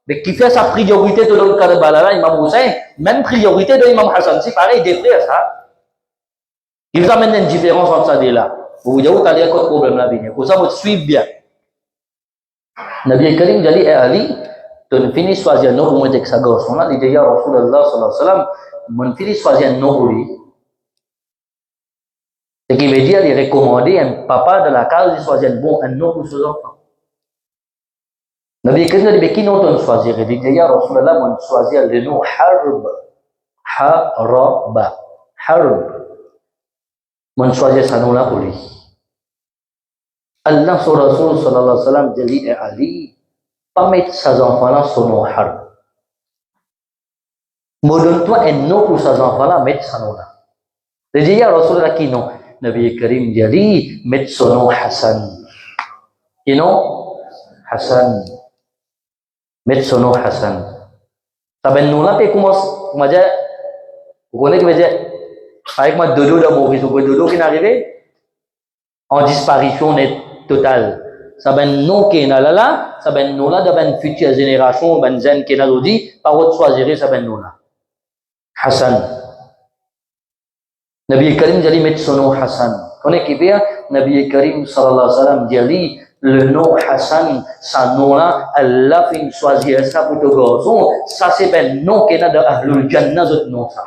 Mais qui fait sa priorité de l'autre Karbala là, Imam Hussein, même priorité de Imam Hassan, c'est pareil, des frères, ça. Il vous amène une différence entre ça et là. Vous voyez où tu as des problèmes là, bien. Pour ça, vous suivez bien. Nabi Karim dit à Ali, tu ne finis choisir un nom pour moi avec sa garçon là, il dit à Rasulullah sallallahu alayhi wa sallam, tu ne finis choisir un nom pour lui. Ce qui veut dire, il recommandait un papa de la case de choisir un nom pour ses enfants. Nabi Karim dit, mais qui nom tu choisir? Il dit à Rasulullah, tu choisir le nom Harb. Harb. Man choisit ce nom-là pour lui. Allah, son Rasul, sallallahu alayhi wa sallam, dit à Ali, pas mettre ses enfants-là son nom Harb. Me donne-toi un nom pour ses enfants-là, mettre ce nom-là. Il dit à Rasulullah qui nom? Nabi Karim dit, Ali, mettre son nom Hassan. Et non? Hassan. Mettre son nom Hassan. Ça ben nom-là, puis comment dire, vous connaissez ce que je veux dire? Avec moi, dodo dans Maurice, vous voyez dodo qui est arrivé en disparition nette totale. Ça ben non qui est là, ça ben non là dans une future génération, ben zen qui est là aujourd'hui, par votre choisir ça ben non là. Hassan. Nabi Karim dit mettre son nom Hassan. On est qui vient, Nabi Karim sallallahu alayhi wa sallam dit le nom Hassan, ce nom-là, Allah fait choisir ça pour ton garçon. Ça c'est ben nom qui est là dans Ahlul Jannah, ce nom ça.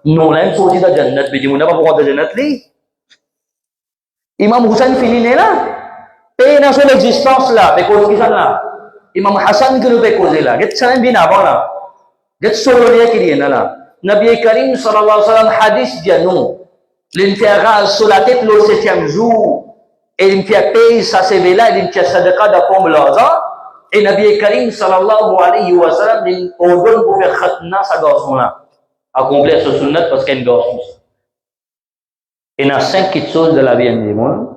Non, là, il faut dire Jannat, mais on n'a pas besoin de Jannat, lui. Imam Hussein finit là. Et dans son existence là, mais cause qui ça là. Imam Hassan qui nous fait causer là. Qu'est-ce que ça bien avant là? Qu'est-ce que ça qui est là? Nabi Karim sallallahu alayhi wa sallam hadith dit non. L'inférence sur la tête le 7e jour. Et il me fait payer sa CV là, il me fait sadaqa d'après l'argent. Et Nabi Karim sallallahu alayhi wa sallam, il ordonne pour faire khatna sa garçon là. accomplir ce sunnat parce qu'il y a une garçon. Il y a 5 choses de la vie du monde.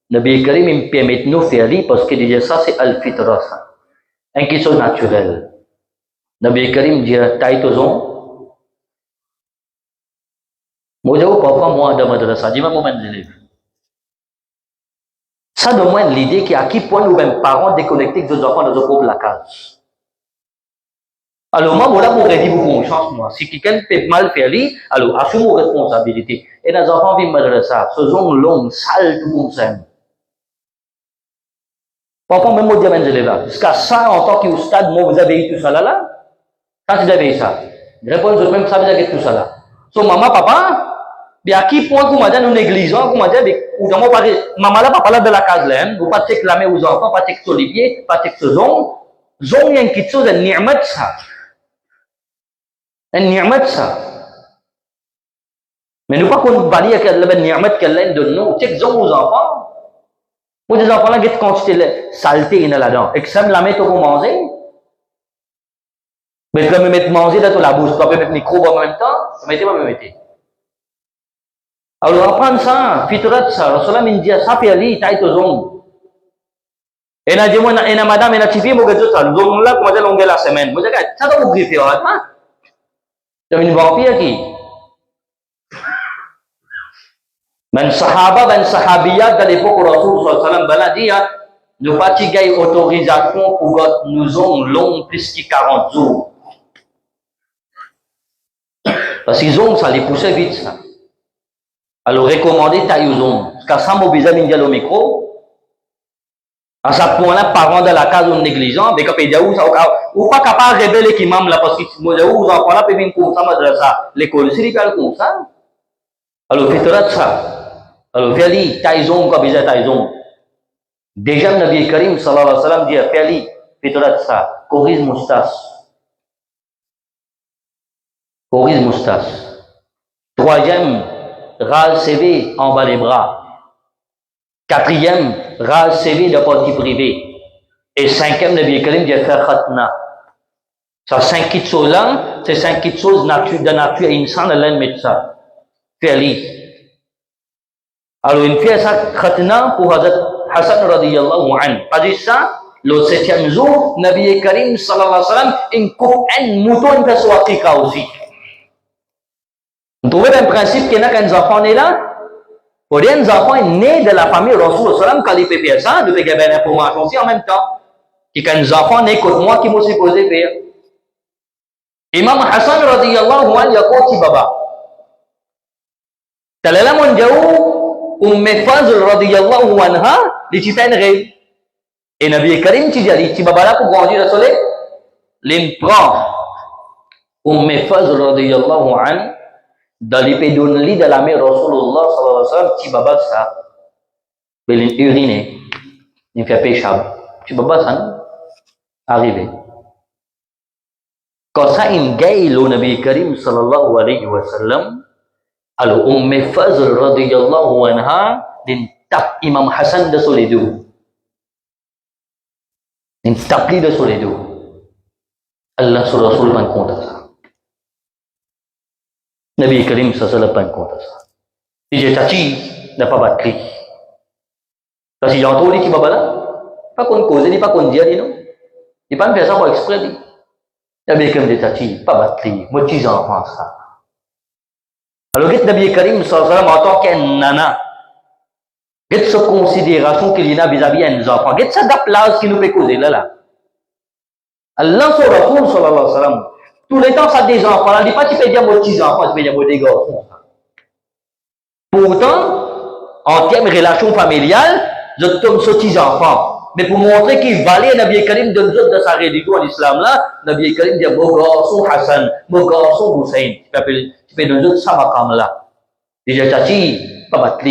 Nabi Karim me permet de nous faire parce qu'il dit ça c'est al-fitra, une chose naturelle. Nabi Karim dit taille tozon. Moi je parfois moi de madrasa, dis-moi moment d'élève. Ça donne l'idée qu'à qui point nous mêmes parents déconnectés avec nos enfants dans nos propres lacages. Alors moi voilà pour dire pour conscience moi. Si quelqu'un peut mal faire lui, alors assume vos responsabilités. Et nos enfants viennent madrasa, faisons long, sale tout le monde s'aime. Parfois même moi dis mes élèves jusqu'à ça en tant que stade moi vous avez eu tout ça là. Quand vous avez ça, je réponds je même ça vous avez tout ça là. So maman papa bien à qui point vous nous négligeons, vous m'avez dit, ou dans mon pari, maman là, papa là de la case là, vous pas réclamer aux enfants, pas texte Olivier, pas texte zon, zon il y a une petite chose, une ni'mat ça. Une ni'mat ça. Mais nous pas qu'on valide que la ni'mat qu'elle a donné nous, texte zon aux enfants. Moi des enfants là, qui quantité saleté là-dedans, et que ça me la met pour manger. Mais tu vas me mettre manger dans la bouche, tu vas me mettre micro en même temps, mettez pas me mettre. Alors apprendre ça, fitrat ça, Rasulullah me dit ça fait ali taille to zong. Et na jemo na ena madame ena tipi mo gajo ça, zong là comment dire longue la semaine. Moi je dis ça doit vous griffer hein. Tu me vampire qui? Man sahaba ben sahabiyat de l'époque où Rasul sallallahu alayhi wa sallam bala dit nous fatiguer autorisation pour nous ont long plus que 40 jours. Parce qu'ils ont ça les pousser vite ça. Alors, recommander taillezon. Parce qu'à ça, mon bizarre, il y a le micro. À ce point-là, parents de la case ou négligents, mais quand il y a où ça, ou pas capable de révéler qui m'aime là, parce que moi, j'ai où, enfants là, peuvent venir comme ça, mais ça, l'école, c'est l'école comme ça. Alors, faites ça. Alors, fais-le, taillezon, comme bizarre, taillezon. Déjà, le Nabi Karim, sallallahu alayhi wa sallam, dit, fais-le, faites ça. Corrige moustache. Corrige moustache. Troisième, râle CV en bas des bras. Quatrième, râle CV de partie privée. Et cinquième, Nabi Karim dit faire khatna. Ça, 5 petites choses là, c'est 5 petites choses de nature insan de l'un médecin. Faire-li. Alors, une fois ça, khatna pour Hazrat Hassan radiyallahu anhu. Pas dit ça, le 7e jour, Nabi Karim sallallahu alayhi wa sallam, il coupe un mouton, il fait son aqiqa aussi. Vous trouvez un principe qu'il y a qu'un enfant né là? Pour dire un enfant est né de la famille Rasul sallam, quand il peut faire ça, il peut avoir une information aussi en même temps. Et qu'un enfant né comme moi qui m'a supposé faire. Imam Hassan radiyallahu anhu, il y a quoi si baba? Talala mon jaou, Fazl radiyallahu anha, il dit une rêve. Et Nabi Karim dit, si baba là pour grandir le soleil, il prend Fazl radiyallahu anha. Dans les pédonneries de la mère Rasulullah sallallahu alayhi wa sallam, petit baba ça, il urine, il fait péchable. Petit baba ça, arrivé. Quand ça, il gagne le Nabi Karim sallallahu alayhi wa sallam, alors Fazl radiyallahu anha, il tape Imam Hassan de sur les deux. Il tape lui de sur les deux. Allah sur Rasul prend compte de ça. Nabi Karim sallallahu alayhi wa sallam prend compte de ça. Si j'ai tati, n'a pas battu. Parce que j'ai entendu qui baba là, pas qu'on cause, ni pas qu'on dit, non. Il pas me faire ça pour exprès. Nabi Karim dit tati, pas battu. Moi, tu en penses ça. Alors, Nabi Karim sallallahu alayhi wa sallam en tant qu'un nana, quelle cette considération qu'il y a vis-à-vis un enfant, quelle cette place qui nous fait causer là. Allah sur Rasul sallallahu alayhi wa sallam. Tous les temps, ça des enfants. On ne dit pas que tu peux dire mon petit enfant, tu peux dire mon des garçons. Pourtant, en termes de relation familiale, je tombe sur petits enfants. Mais pour montrer qu'il valait Nabi Karim de sa religion en islam là, Nabi Karim dit mon garçon Hassan, mon garçon Hussein. Tu peux donner ça makam là. Il dit tati, pas battre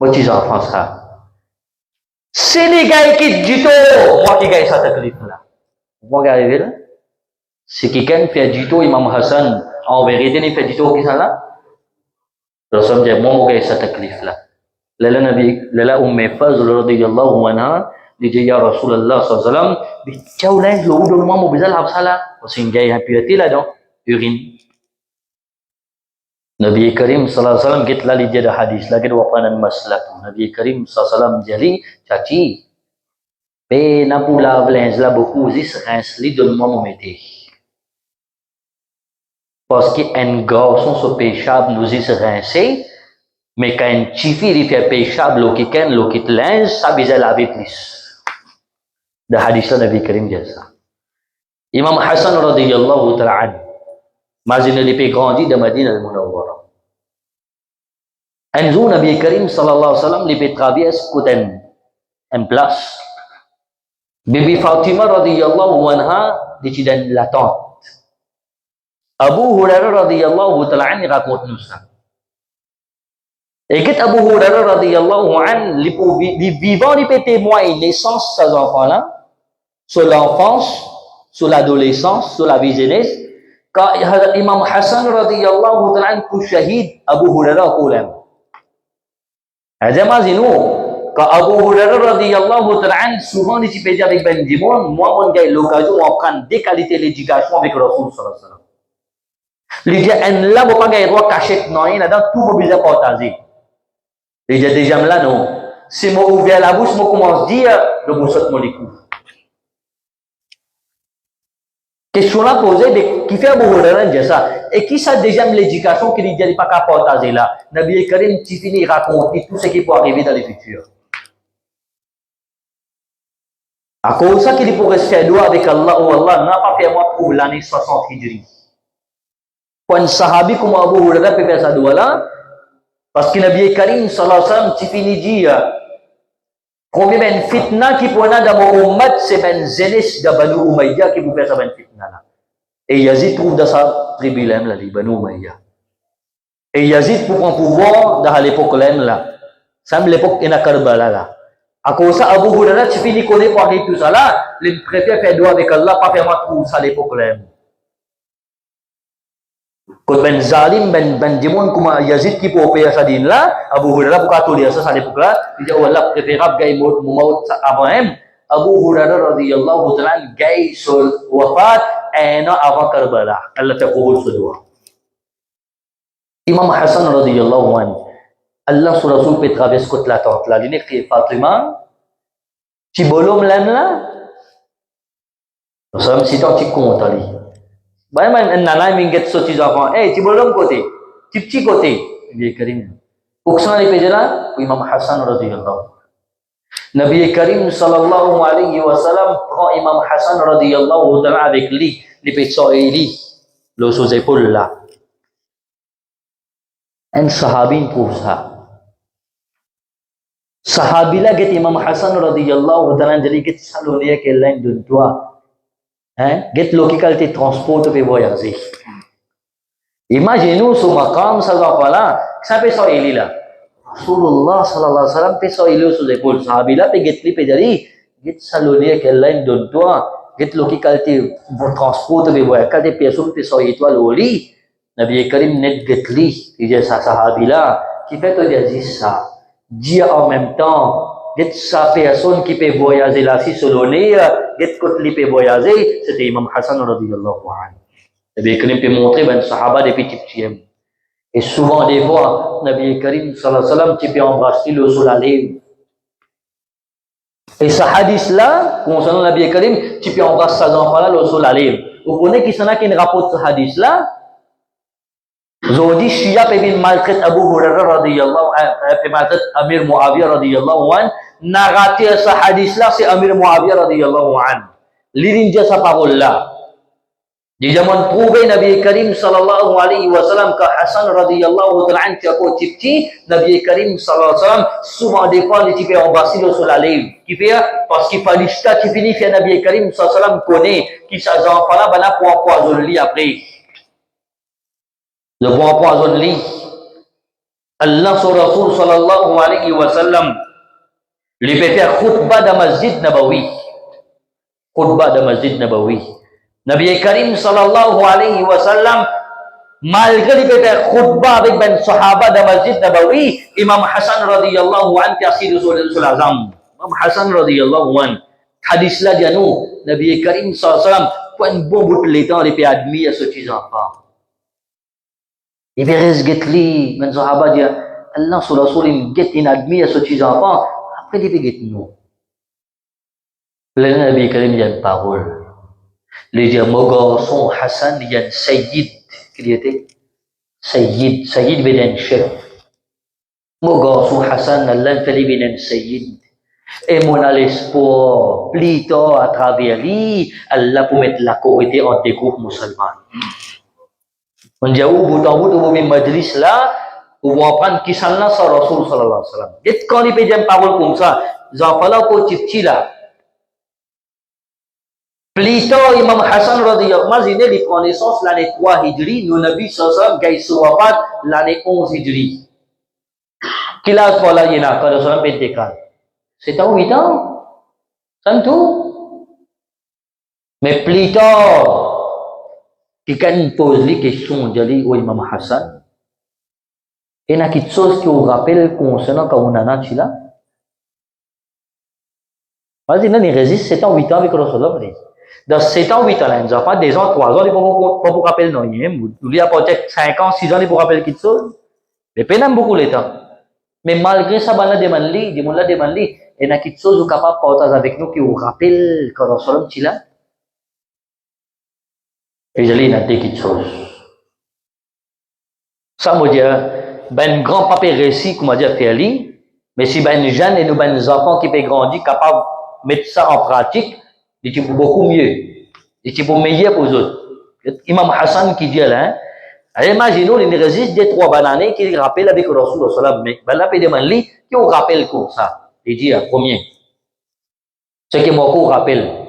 mon petit enfant ça. C'est les gars qui disent moi qui gagne ça taklif là. Vous regardez là? Si quelqu'un fait du tout Imam Hassan, en vérité, il fait du tout qui ça là? Rasul dit, moi, je vais ça taklif là. Lala Nabi, lala Fazl radiyallahu anha, dit, ya Rasulullah sallallahu alayhi wa sallam, mais tiens, là, le ou de moi, mon bizarre, là, ça là, parce qu'il y a une impureté là-dedans, urine. Nabi Karim sallallahu alaihi wasallam kita li dia hadis lagi wapanan maslatu. Nabi Karim sallallahu alaihi wasallam jali chachi. Pe na pula vlens la beaucoup zis rinsli donne-moi mon métier. Parce qu'un garçon se péchable nous zis rincé, mais quand un chifi il fait péchable lo qui linge ça bisa laver plus. De hadis la Nabi Karim jasa. Imam Hassan radhiyallahu ta'ala anhu mazina li pe grandi de Madinah al-Munawwara. Un jour, Nabi Karim sallallahu alayhi wa sallam li traverse côté en place. Bibi Fatima radhiyallahu anha décide l'attente. Abu Hurairah radhiyallahu ta'ala anhu raconte nous ça. Et que Abu Hurairah radhiyallahu anhu li vivant li peut témoigner naissance de ces enfants-là, sur l'enfance, sur l'adolescence, sur la vie jeunesse. Quand Imam Hassan radhiyallahu ta'ala anhu shahid Abu Hurairah قولهم. Imagine-nous, quand Abu Hurairah radhiyallahu ta'ala souvent il s'y avec Ben Dimon, moi on gagne l'occasion on prend des qualités d'éducation avec Rasul sallallahu alayhi wa sallam. Il dit en là on pas gagner droit caché non il a dans tout mobilisé partager. Il dit déjà là non, si moi ouvert la bouche moi commence dire le bon saute mon écoute. Question là posée qui fait Abu Hurairah dit ça et qui ça déjà l'éducation qui dit pas qu'à partager là. Nabi Karim qui finit raconter tout ce qui peut arriver dans le futur. À cause de ça qu'il pourrait se faire doigt avec Allah ou Allah n'a pas fait moi pour l'année 60 Hijri. Quand un sahabi comme Abu Hurairah peut faire ça doigt là parce que Nabi Karim sallallahu alayhi wa sallam qui finit dit combien ben fitna qui pour dans mon ummat c'est ben jeunesse de Banu Umayya qui vous fait ça ben fitna là. Et Yazid trouve dans sa tribu là les Banu Umayya. Et Yazid pour prendre pouvoir dans l'époque là. Ça l'époque en Karbala là. À cause ça Abu Hurairah tu finis connaît parler tout ça là, les préfère faire doigt avec Allah pas faire moi tout ça l'époque là. Quand ben zalim ben dimon kuma Yazid qui pour faire ça din là, Abu Hurairah pour tolérer ça l'époque là, il dit oh Allah préférable gay maut Abraham. Abu Hurairah radhiyallahu ta'ala gay sur wafat avant Karbala. Allah taqabbal ce doigt. Imam Hassan radhiyallahu anhu Allah sur Rasul peut traverser côté la tente là, il dit Fatima ci bolom là. Nous sommes si tant tu compte ali. Baik man nana minget soti enfants eh ci bolom côté ci petit côté Nabi Karim uksan li pejala Imam Hassan radhiyallahu Nabi Karim sallallahu alayhi wa sallam prend Imam Hassan radhiyallahu ta'ala avec lui les petits le sous épaule là un sahabi trouve ça sahabi là get Imam Hassan radhiyallahu ta'ala jadi get salonia que l'un de toi hein get localité transport pour voyager. Imaginez-nous ce maqam ça va pas là ça peut sortir là Rasulullah sallallahu alaihi wasallam peut sortir sur l'épaule sahabi là peut get li peut dire get salonia que l'un de toi get localité transport pour voyager quand des personnes peut sortir toi le lit Nabi Karim net get li il dit ça sahabi là qui fait te dire ça dire en même temps get sa personne qui peut voyager là si selonné get côté li peut voyager c'était Imam Hassan radhiyallahu anhu. Nabi Karim peut montrer ben sahaba depuis petit et souvent des fois Nabi Karim sallallahu alayhi wa sallam qui peut embrasser le sol à lèvres et ce hadith là concernant Nabi Karim qui peut embrasser ses enfants là le sol à lèvres. Vous connaissez qui s'en a qui rapporte ce hadith là Zodi Shia peut maltraiter Abu Hurairah radhiyallahu anhu peut maltraiter Amir Muawiyah radhiyallahu anhu narrater ce hadith là c'est Amir Muawiyah radhiyallahu anhu lirin dia sa parole là di zaman prouvé Nabi Karim sallallahu alayhi wa sallam que Hassan radhiyallahu ta'ala anhu ko tipti Nabi Karim sallallahu alayhi wa sallam souvent des fois il fait embrasser le sur la lèvre qui fait parce qu'il fallait qui finit fait Nabi Karim sallallahu alayhi wa sallam connaît qui sa enfant là bana pour empoisonner après le bon empoisonner Allah sur Rasul sallallahu alayhi wa sallam lui fait faire khutbah de Masjid Nabawi. Khutbah de Masjid Nabawi. Nabi Karim sallallahu alayhi wa sallam malgré lui fait faire khutbah avec ben sahaba de Masjid Nabawi, Imam Hassan radhiyallahu anhu qui a sido Rasul Azam. Imam Hassan radhiyallahu anhu hadis là dia nous Nabi Karim sallallahu alayhi wa sallam quand bon bout de temps il peut admirer ce petit enfant. Il beres get li, men sahaba dia, Allah sur Rasul il get inadmi à ce petit enfant, après il get nous. Le Nabi Karim il y a une parole. Il dit mon garçon Hassan il y a un sayyid, qu'il était sayyid, sayyid veut dire chef. Mon garçon Hassan Allah fait lui un sayyid. Et mon l'espoir, plus tard à travers lui, Allah pour mettre la cohésion entre des groupes musulmans. On dit, bout en bout, vous majlis là, vous vous apprendre qui s'en là, sur Rasul sallallahu alayhi wa sallam. Et quand il peut dire une parole comme ça, j'en parle pour Titi là. Plus tard, Imam Hassan radiyallahu anhu, il prend naissance l'année 3 Hijri, nous Nabi sallallahu alayhi wa sallam, wafat l'année 11 Hijri. Qu'il a ce là, il y a quand le sallam Pentecôte. C'est à 8 ans. C'est tout. Mais plus tard, quelqu'un pose les questions au Imam Hassan. Il y a quelque chose qui vous rappelle concernant quand on a nachi là. Vas-y, il résiste 7 ans, 8 ans avec le Rasulullah. Dans 7 ans, 8 ans, les enfants, des ans, 3 ans, ils ne vont pas vous rappeler non. Vous lui apportez 5 ans, 6 ans, ils vous rappellent quelque chose. Mais peine beaucoup le temps. Mais malgré ça, il demande, il y a quelque chose qui est capable de partager avec nous qui vous rappelle quand Rasulullah est là. Et je l'ai noté quelque chose. Ça me dit, ben grand papa réussi, comment dire, faire lui, mais si ben jeune et nous ben enfants qui peuvent grandir, capables de mettre ça en pratique, il est beaucoup mieux. Il est beaucoup meilleur pour eux autres. Imam Hassan qui dit là, imaginons, il résiste des 3 bananes qui rappellent avec le Rasulullah, mais ben là, il demande lui, qui vous rappelle comme ça. Il dit, premier, ce qui moi vous rappelle,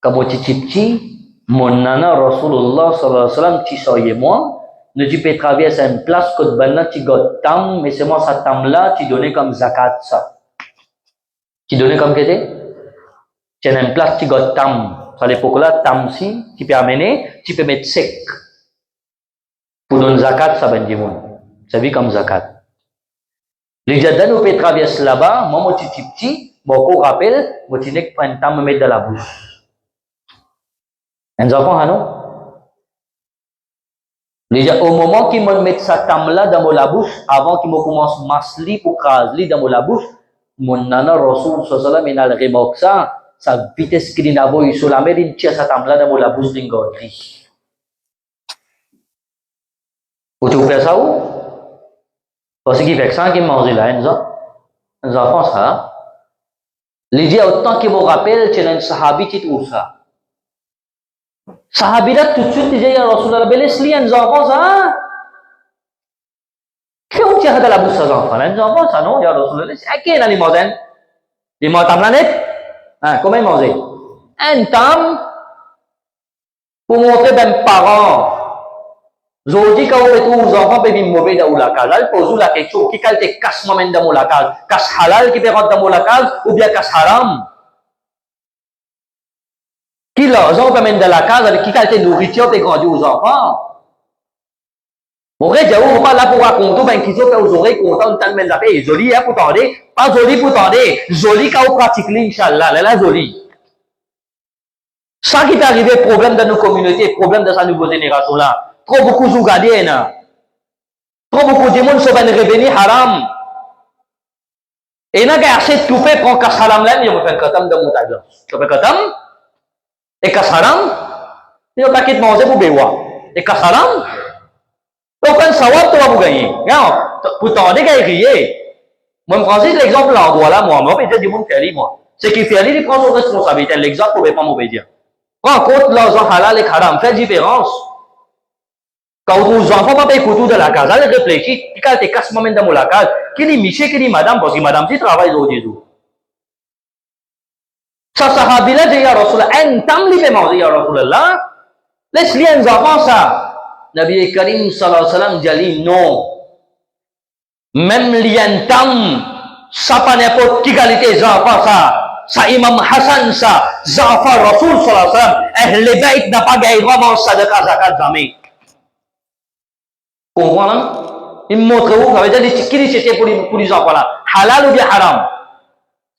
quand vous êtes petit, mon nana Rasulullah sallallahu alayhi wa sallam, tu soyez moi, ne tu peux traverser une place que tu got tam, mais c'est moi ça tam là, tu donnais comme zakat ça. Tu donnais comme qu'était? Tu as une place, tu got tam. À l'époque là, tam si, tu peux amener, tu peux mettre sec. Pour donner zakat, ça ben du monde. Ça vit comme zakat. Les jardins, nous pouvons traverser là-bas, moi, je suis petit, beaucoup rappelle, moi, tu n'es pas un tam me mettre dans la bouche. Un enfant, non? Au moment qu'il me met sa tam là dans la bouche, avant qu'il me commence à masli pour craser dans la bouche, mon nana Rasul sallallahu alayhi wa sallam, il remarque ça, sa vitesse qu'il n'a pas eu sur la mer, il tire sa tam là dans la bouche d'une gauderie. Vous trouvez faire ça où? Parce qu'il fait ça, qu'il mange là, un enfant, ça. Il dit, autant qu'il me rappelle, tu es un sahabi, tu trouves ça. Sahabi là, tout de suite, il dit, ya Rasulullah, laisse lui un enfant, ça. Qu'est-ce qu'il y a dans la bouche, ça, enfant? Un enfant, ça, non, ya Rasulullah, c'est à qui est-ce qu'il mange? Il mange tam la net? Comment il mange? Un tam, pour montrer ben parents. Aujourd'hui, quand vous mettez aux enfants, ils mauvais dans la case. Là, pose la question, qui te casse moment dans la case? Casse halal qui peut rentrer dans la case, ou bien casse haram? Qui l'argent peut mettre dans la case, qui qualité de nourriture peut grandir aux enfants? Bon, vrai, je vous parle là pour raconter, ben, qu'ils ont fait aux oreilles, content, tant de même d'affaires, joli, hein, pour tendre, pas joli pour tendre, joli quand vous pratiquez, Inch'Allah, là, joli. Ça qui est arrivé, problème dans nos communautés, problème de sa nouvelle génération là. Trop beaucoup de gardiens, trop beaucoup de monde sont venus revenir haram. Et il y a assez de tout fait pour qu'un salam là, il y a un katam de montagne. Tu fais katam, et qu'un salam, il y a un paquet de manger pour béwa. Et qu'un salam, donc un sawab, tu vas vous gagner. Pour t'en dégager. Moi, je prends l'exemple l'endroit là, moi, je vais dire du monde fait moi. C'est qui fait il prend son responsabilité. L'exemple, ne peut pas m'obéir. Prends en compte l'argent halal et haram, fait différence. Quand vous enfants pas écouter de la case, allez réfléchir, quand tu casses moment dans la case, qui dit Michel, qui dit madame, parce que madame, tu travailles aujourd'hui. Ça, sahabi là, dit ya Rasulullah, un tam li fait manger ya Rasulullah, laisse-les un enfant ça. Nabi Karim sallallahu alayhi wa sallam dit non. Même li un tam, ça pas n'importe qui qualité enfant ça. Ça Imam Hassan ça, enfant Rasul sallallahu alayhi wa sallam, Ahl Bayt n'a pas gagné vraiment sadaqa zakat jamais. Comprends? Il me montre où, ça veut dire qu'il c'était pour les enfants là. Halal ou bien haram?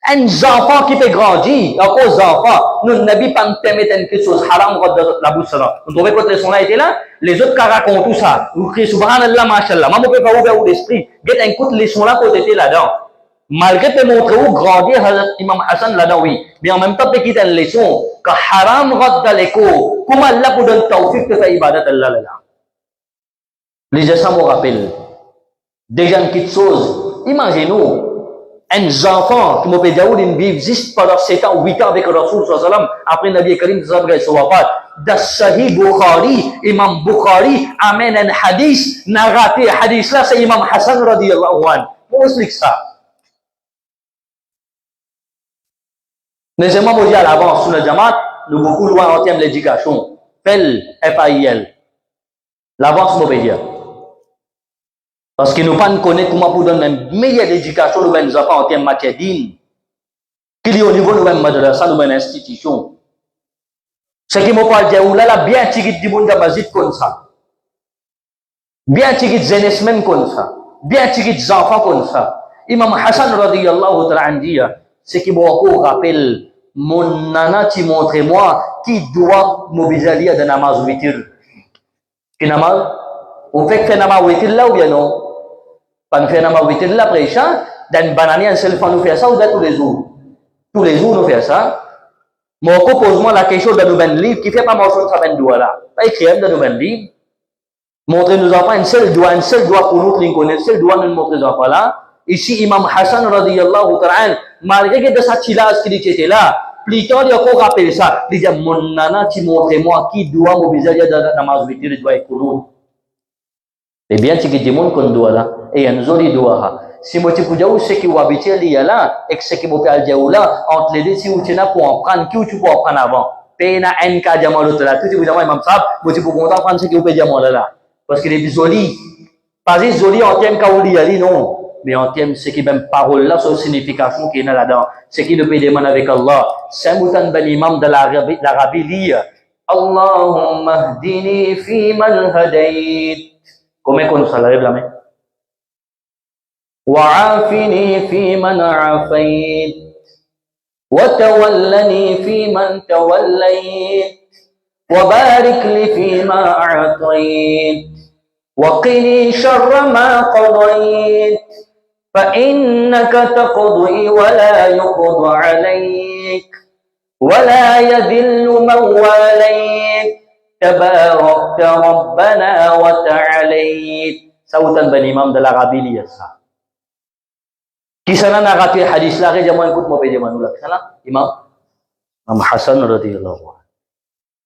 Un enfant qui peut grandir, encore des enfants, nous n'avons pas permettre quelque chose haram de la bouche. Vous trouvez que les leçons étaient là? Les autres qui racontent tout ça, vous criez subhanallah, mashallah. Maman peut pas ouvrir l'esprit. Get un coup de leçon là quand était là-dedans. Malgré que montrer où grandir Imam Hassan là-dedans, oui. Mais en même temps, peut quitter une leçon que haram de l'écho. Comment Allah vous donne tawfiq de faire ibadat Allah là? Les gens me rappellent. Déjà une petite chose. Imaginez-nous. Un enfant qui m'a dit qu'il vit juste pendant 7 ans, 8 ans avec le Rasoul sallam, après Nabi Karim sallallahu dans Sahih Bukhari, Imam Bukhari amène un hadith, narraté hadith là, c'est Imam Hassan radiyallahu anhu. On explique ça. Les imams ont dit à l'avance, sur le Jamaat, nous beaucoup loin en termes d'éducation. FAIL, F-A-I-L. L'avance m'a dit. Parce que nous ne connaissons pas comment pour donner une meilleure éducation à nos enfants en termes de matière digne. Qu'il y a au niveau de nos madrasa, nos institutions. Ce qui m'a dit, là, bien tiré du monde de Mazid comme ça. Bien tiré de jeunesse comme ça. Bien tiré des enfants comme ça. Imam Hassan radiyallahu ta'ala dit, ce qui m'a rappelle, mon nana, tu montres moi qui doit mobiliser de namaz witir. Qui namaz? On fait que namaz witir là ou bien non? Pas faire namaz witir là après ça, dans bananier un seul fois nous fait ça ou tous les jours? Tous les jours nous fait ça. Moi, pose-moi la question de nos ben livres qui fait pas mention de ça ben doigt là. Pas écrire de nos ben livres. Montrer nos enfants un seul doigt pour nous, un seul doigt nous montrer nos enfants là. Ici, Imam Hassan radiyallahu ta'ala, malgré que de sa tilage qui était là, plus tard, il a encore rappelé ça. Il dit, mon nana, tu montres moi qui doit mobiliser dans namaz witir, il doit être pour eh bien, tu dis, mon qu'on doit là, et il y a nous autres doit. Si moi, tu peux dire, ce qui est habitué, il y a là, et ce qui est dire là, entre les deux, si vous tenez pour en prendre, qui tu peux en prendre avant? Pena en cas de l'autre là, tout vous dire, Imam Sahab, moi, tu peux content prendre ce qui vous peut dire là. Parce qu'il est joli. Pas joli en termes kaouli, non. Mais en termes, ce qui est même parole là, son signification qui est là-dedans. Ce qui nous peut demander avec Allah. Saint Boutan ben imam de l'Arabie lit, Allahumma hdini fi man hadayt. Comment qu'on ça lève la main? Wa'afini fi man afayt. Wa tawallani fi man tawallayt. Wa barik li fi ma a'tayt. Wa qini sharra ma qadayt. فإنك تقضي ولا يقضى عليك ولا يذل من واليت تباركت ربنا وتعاليت صوتا بالإمام de l'Arabie liya ça qui sana narrate hadith là réellement écoute moi pédé manula ça imam Hassan radiyallahu anhu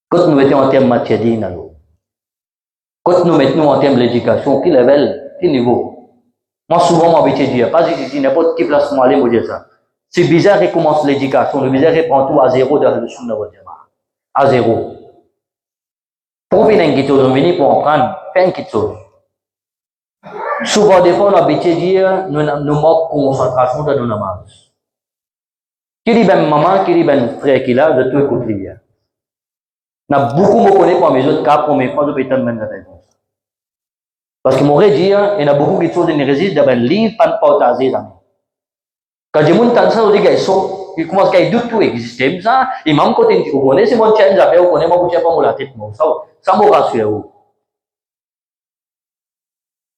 quand nous mettons en termes matière dine alors quand nous mettons en termes l'éducation qui level qui niveau. Moi, souvent, moi, je dis, pas je n'importe qui place moi aller, moi, dire ça. C'est bizarre, il commence l'éducation. Le bizarre, il prend tout à zéro dans le sunna wal jamaa. À zéro. Pour venir une chose, on vient pour en prendre, faire une petite chose. Souvent, des fois, on a habitué de dire, nous manquons concentration dans nos namaz. Qui dit ben maman, qui dit ben frère qui là, de tout écouter bien. On a beaucoup me connaît pour mes autres cas, pour mes fois, je peux être même réponse. Parce que m'aurait dit, il y a beaucoup de choses qui résistent dans un livre, pas de partager. Quand je monte dans ça, on dit qu'il commence à dire tout exister, ça, et même quand on connaît, c'est mon challenge à faire, on connaît, moi, je ne sais pas la tête, ça me rassure.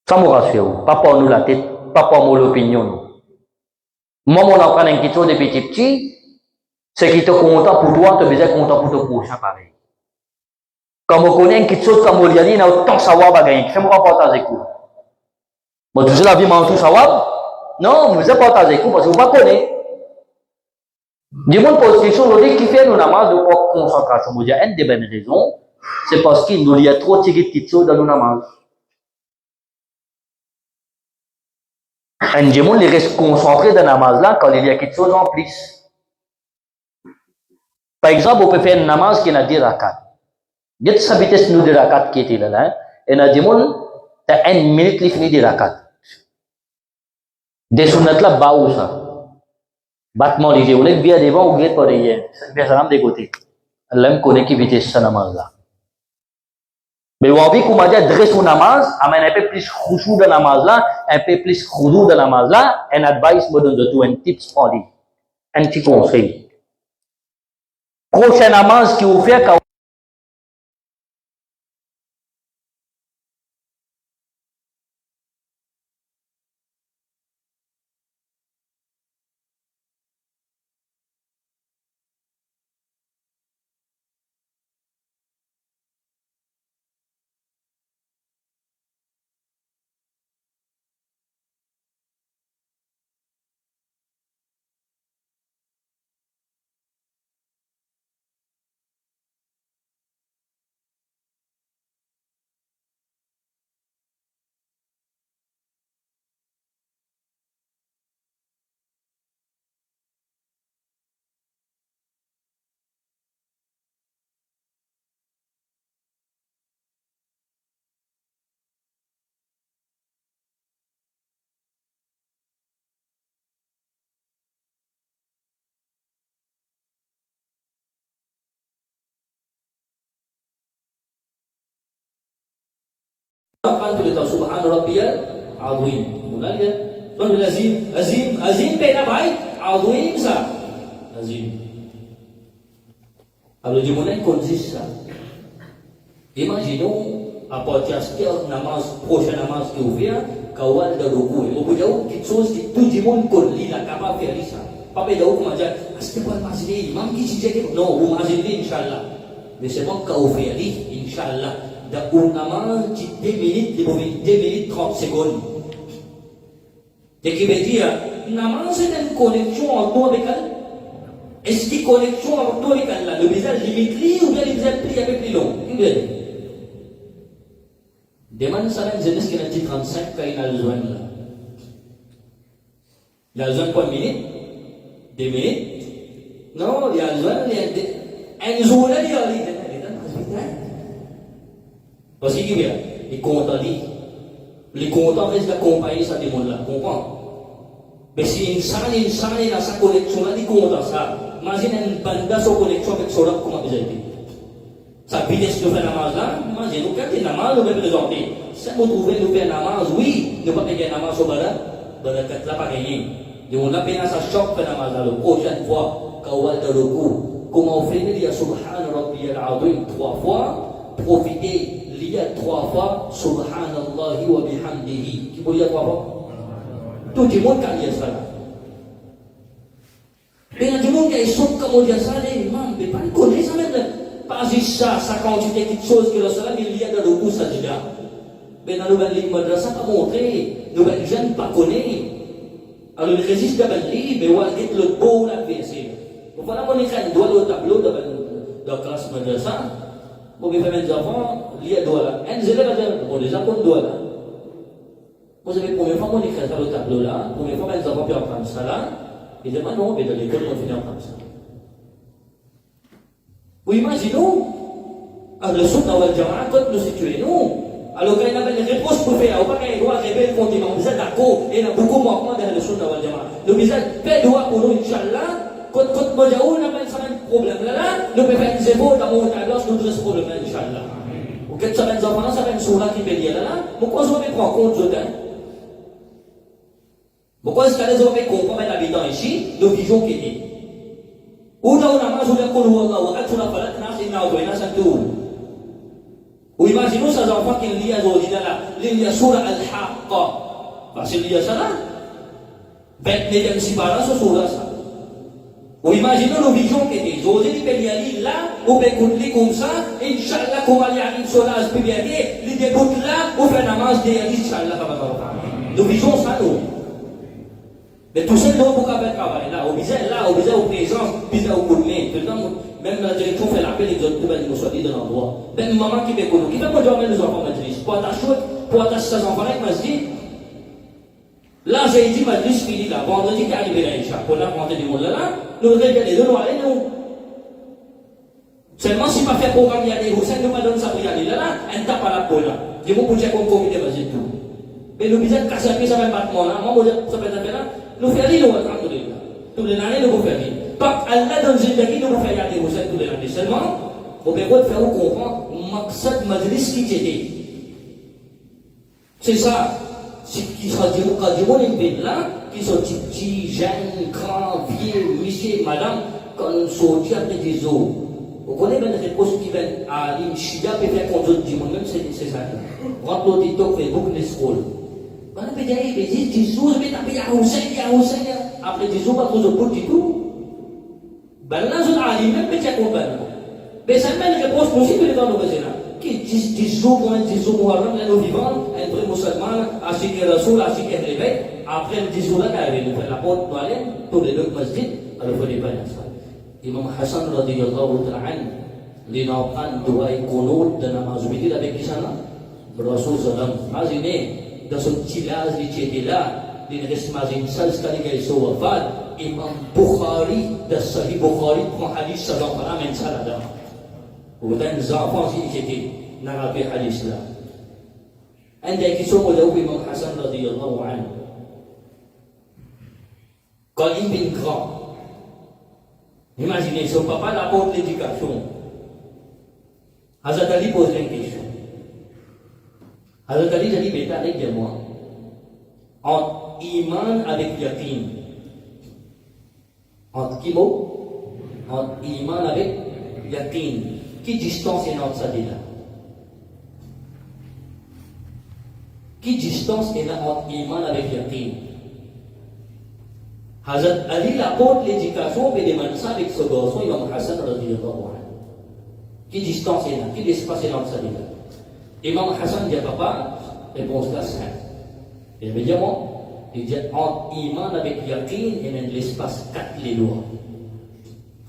Ça me rassure. Pas pour nous la tête, pas pour moi l'opinion. Moi, on apprend quelque chose de petit, c'est qui te content pour toi, te besoin content pour ton prochain pareil. Quand on connaît quelque chose comme on dit, il y a autant de savoir bagaille. Fais-moi partager coup. Bon, tu sais la vie, mais tout savoir? Non, vous avez partagé coup parce que vous ne connaissez pas. Du monde pose question, on dit qu'il fait nous namaz de concentration. Il y a une des bonnes raisons, c'est parce qu'il y a trop de petites choses dans nos namaz. Un du monde, il reste concentré dans le namaz là quand il y a quelque chose en plus. Par exemple, on peut faire un namaz qui n'a 10 rakats. Get sa vitesse nous de rakat qui était là, et na dimon, t'as 1 minute li fini de rakat. Des sunnat là, bas ou ça. Battement les yeux, bien devant ou guette par les yeux. C'est bien ça, des côtés. Allah me connaît qui vitesse sa namaz là. Mais on a vu qu'on m'a dit, dresse son namaz, amène un peu plus khushu de namaz là, un peu plus khudu de namaz là, un advice me donne de tout, un tips pour lui. Un petit conseil. Prochaine namaz qui vous fait Apa tu letak subhan rabbiyal azim. Mula dia. Tuan azim, azim, azim beda baik. Azim sah. Azim. Kalau jumlah konsisten. Imaginons apa tiap namaz, prochaine namaz que ouvert, kawal da ruku. Au bout d'un quelque chose que tout le monde connaît, la capable de faire ça. Pas de comment dire, est-ce que pas imaginer, imam qui dit que non, vous imaginez inchallah. Mais c'est bon qu'au faire inchallah. Da un namaz de 2 minutes, 2 minutes 30 secondes. Ce qui veut dire, namaz c'est une connexion en toi avec elle. Est-ce qu'il y a une connexion en toi avec elle? Le visage limite ou bien le visage pris avec plus long? Qui veut dire? Demande ça à une jeunesse qui a dit 35 quand il a besoin là. Il a besoin de combien de minutes? 2 minutes? Non, il a besoin de 1 jour là, il a dit. Parce qu'il y a les contents, les contents restent d'accompagner ça des mondes là, comprends? Mais si une salle a sa connexion là, les contents ça, imagine une bande sa connexion avec son rap, comment vous avez dit? Sa vitesse de faire namaz là, imagine, nous quand namaz, nous devons présenter. Si vous trouvez nous faire namaz, oui, nous ne pouvons pas gagner namaz au barakat là, pas gagner. Et on a bien sa choc faire namaz là, la prochaine fois, kawal de recours, comment on fait, il y a subhan rabbiyal azim 3 fois, profitez. Il y a 3 fois Subhanallah wa bihamdihi. Qui peut dire 3 fois? Tout le monde a dit ça. Mais tout le monde qui est sauf comme dire ça, les imams, mais pas connaître ça même. Pas juste ça, ça quantité quelque chose que le salam il y a dans le goût ça déjà. Mais dans le balik madrasa pas montré, nous les jeunes pas connaît. Alors ils résistent à balik, mais on dit le beau la verser. Vous voyez mon écran doit le tableau de la classe madrasa. Vous pouvez faire des enfants, il y a deux là. Un élève va dire, bon, les enfants deux là. Vous avez première fois, on écrit ça le tableau là. Première fois, les enfants peuvent apprendre ça là. Ils disent, non, mais dans l'école, on finit apprendre ça. Vous imaginez, le Sunna wal Jama'a, quand nous situons, nous. Alors, quand il y a une réponse pour faire, on ne peut pas droit révéler le continent. Vous êtes d'accord, et il y a beaucoup de manquements dans le Sunna wal Jama'a. Donc, vous êtes fait droit pour nous, Inch'Allah. Quand on a un problème là, nous pouvons faire des efforts dans mon tableau, nous avons ce problème là, Inch'Allah. Ou quand ça va être enfants, ça va être sourd qui peut dire là, pourquoi vous avez pris en compte ce temps? Pourquoi est-ce que les hommes comprennent l'habitant ici, nous vivons qui est? Ou dans la main, vous avez connu Allah, ou la palette, c'est une autorité, c'est tout. Ou imaginez ces enfants qui lisent aujourd'hui là, ils lisent Surah Al-Haqqa. Parce qu'ils lisent ça là. 29e sibara, ce Surah ça. Ou imaginez nos visions qui étaient. Aujourd'hui, il peut y aller là, ou peut écouter comme ça, Inch'Allah, qu'on va y aller sur la spiritualité, il débute là, ou fait namaz de y aller, Inch'Allah, nous visions ça, nous. Mais tout ça, nous, pour qu'on fasse travail là, au besoin au présent, besoin au coup de main. Même la direction fait l'appel, les autres, nous soit dit dans l'endroit. Même maman qui peut connaître, qui peut pas dormir les enfants, pour attacher ces enfants là, il m'a dit, là, j'ai dit, ma liste finie là, vendredi qui est arrivé là, Inch'Allah, pour la rentrée du monde là, nous regardons les deux, nous allons nous. Seulement si pas fait programme, il y a des Hussein, nous pas donner ça pour y aller là, un tape à la peau là. Je vous dis qu'on comité, vas-y tout. Mais nous disons que ça fait ça même battement là, moi, ça fait ça là, nous faisons nous alhamdulillah. Tous les années, nous faisons. Pas Allah dans une vie, nous faisons y aller Hussein tous les années. Seulement, on peut faire comprendre, Maksad Majlis qui était. C'est ça. Ce qui sera dit au cas du monde, là, qui sont petits, jeunes, grands, vieux, monsieur, madame, quand on sortit après des eaux. Vous connaissez même les réponses qui viennent à l'Inchia, peut faire contre du monde, même c'est ça. Rentre au TikTok, Facebook, les scroll. On a dit, mais 10 jours, mais t'as payé à Hussein, après 10 jours, pas trop de bout du tout. Ben là, je n'ai même pas dit à quoi. Mais ça m'a une réponse possible dans le besoin. Qui 10 jours, pour un 10 jours, Muharram, là, nous vivons, un vrai musulman, à ce qu'il Rasoul, à ce qu'il réveille, après 10 jours là, nous fait la porte, nous allons, tous les deux masjid, alors il faut les pas ça. Imam Hassan radhiyallahu ta'ala li nawakan doa kunut dan namaz witir avec qui ça là Rasul sallam imaginez dans son tilaz di cedela di resmazin sal sekali guys so wafat Imam Bukhari dan Sahih Bukhari prend hadis sallallahu alaihi wasallam dan zafan si cedel narabi hadis là عندك يسوع له Imam Hassan radhiyallahu anhu quand il est grand. Imaginez, son papa apporte l'éducation. Hazrat Ali pose une question. Hazrat Ali dit, bêta, regarde-moi. Entre iman avec yaqin. Entre qui mot? Entre iman avec yaqin. Qui distance est entre ça déjà? Qui distance est entre iman avec yaqin? Hazrat Ali apporte l'éducation et demande ça avec ce garçon, Imam Hassan radhiyallahu anhu. Qui distance est là? Qui espace est là? Imam Hassan dit papa, réponse là simple. Il veut dire il dit entre iman avec yaqin et même l'espace 4 les doigts.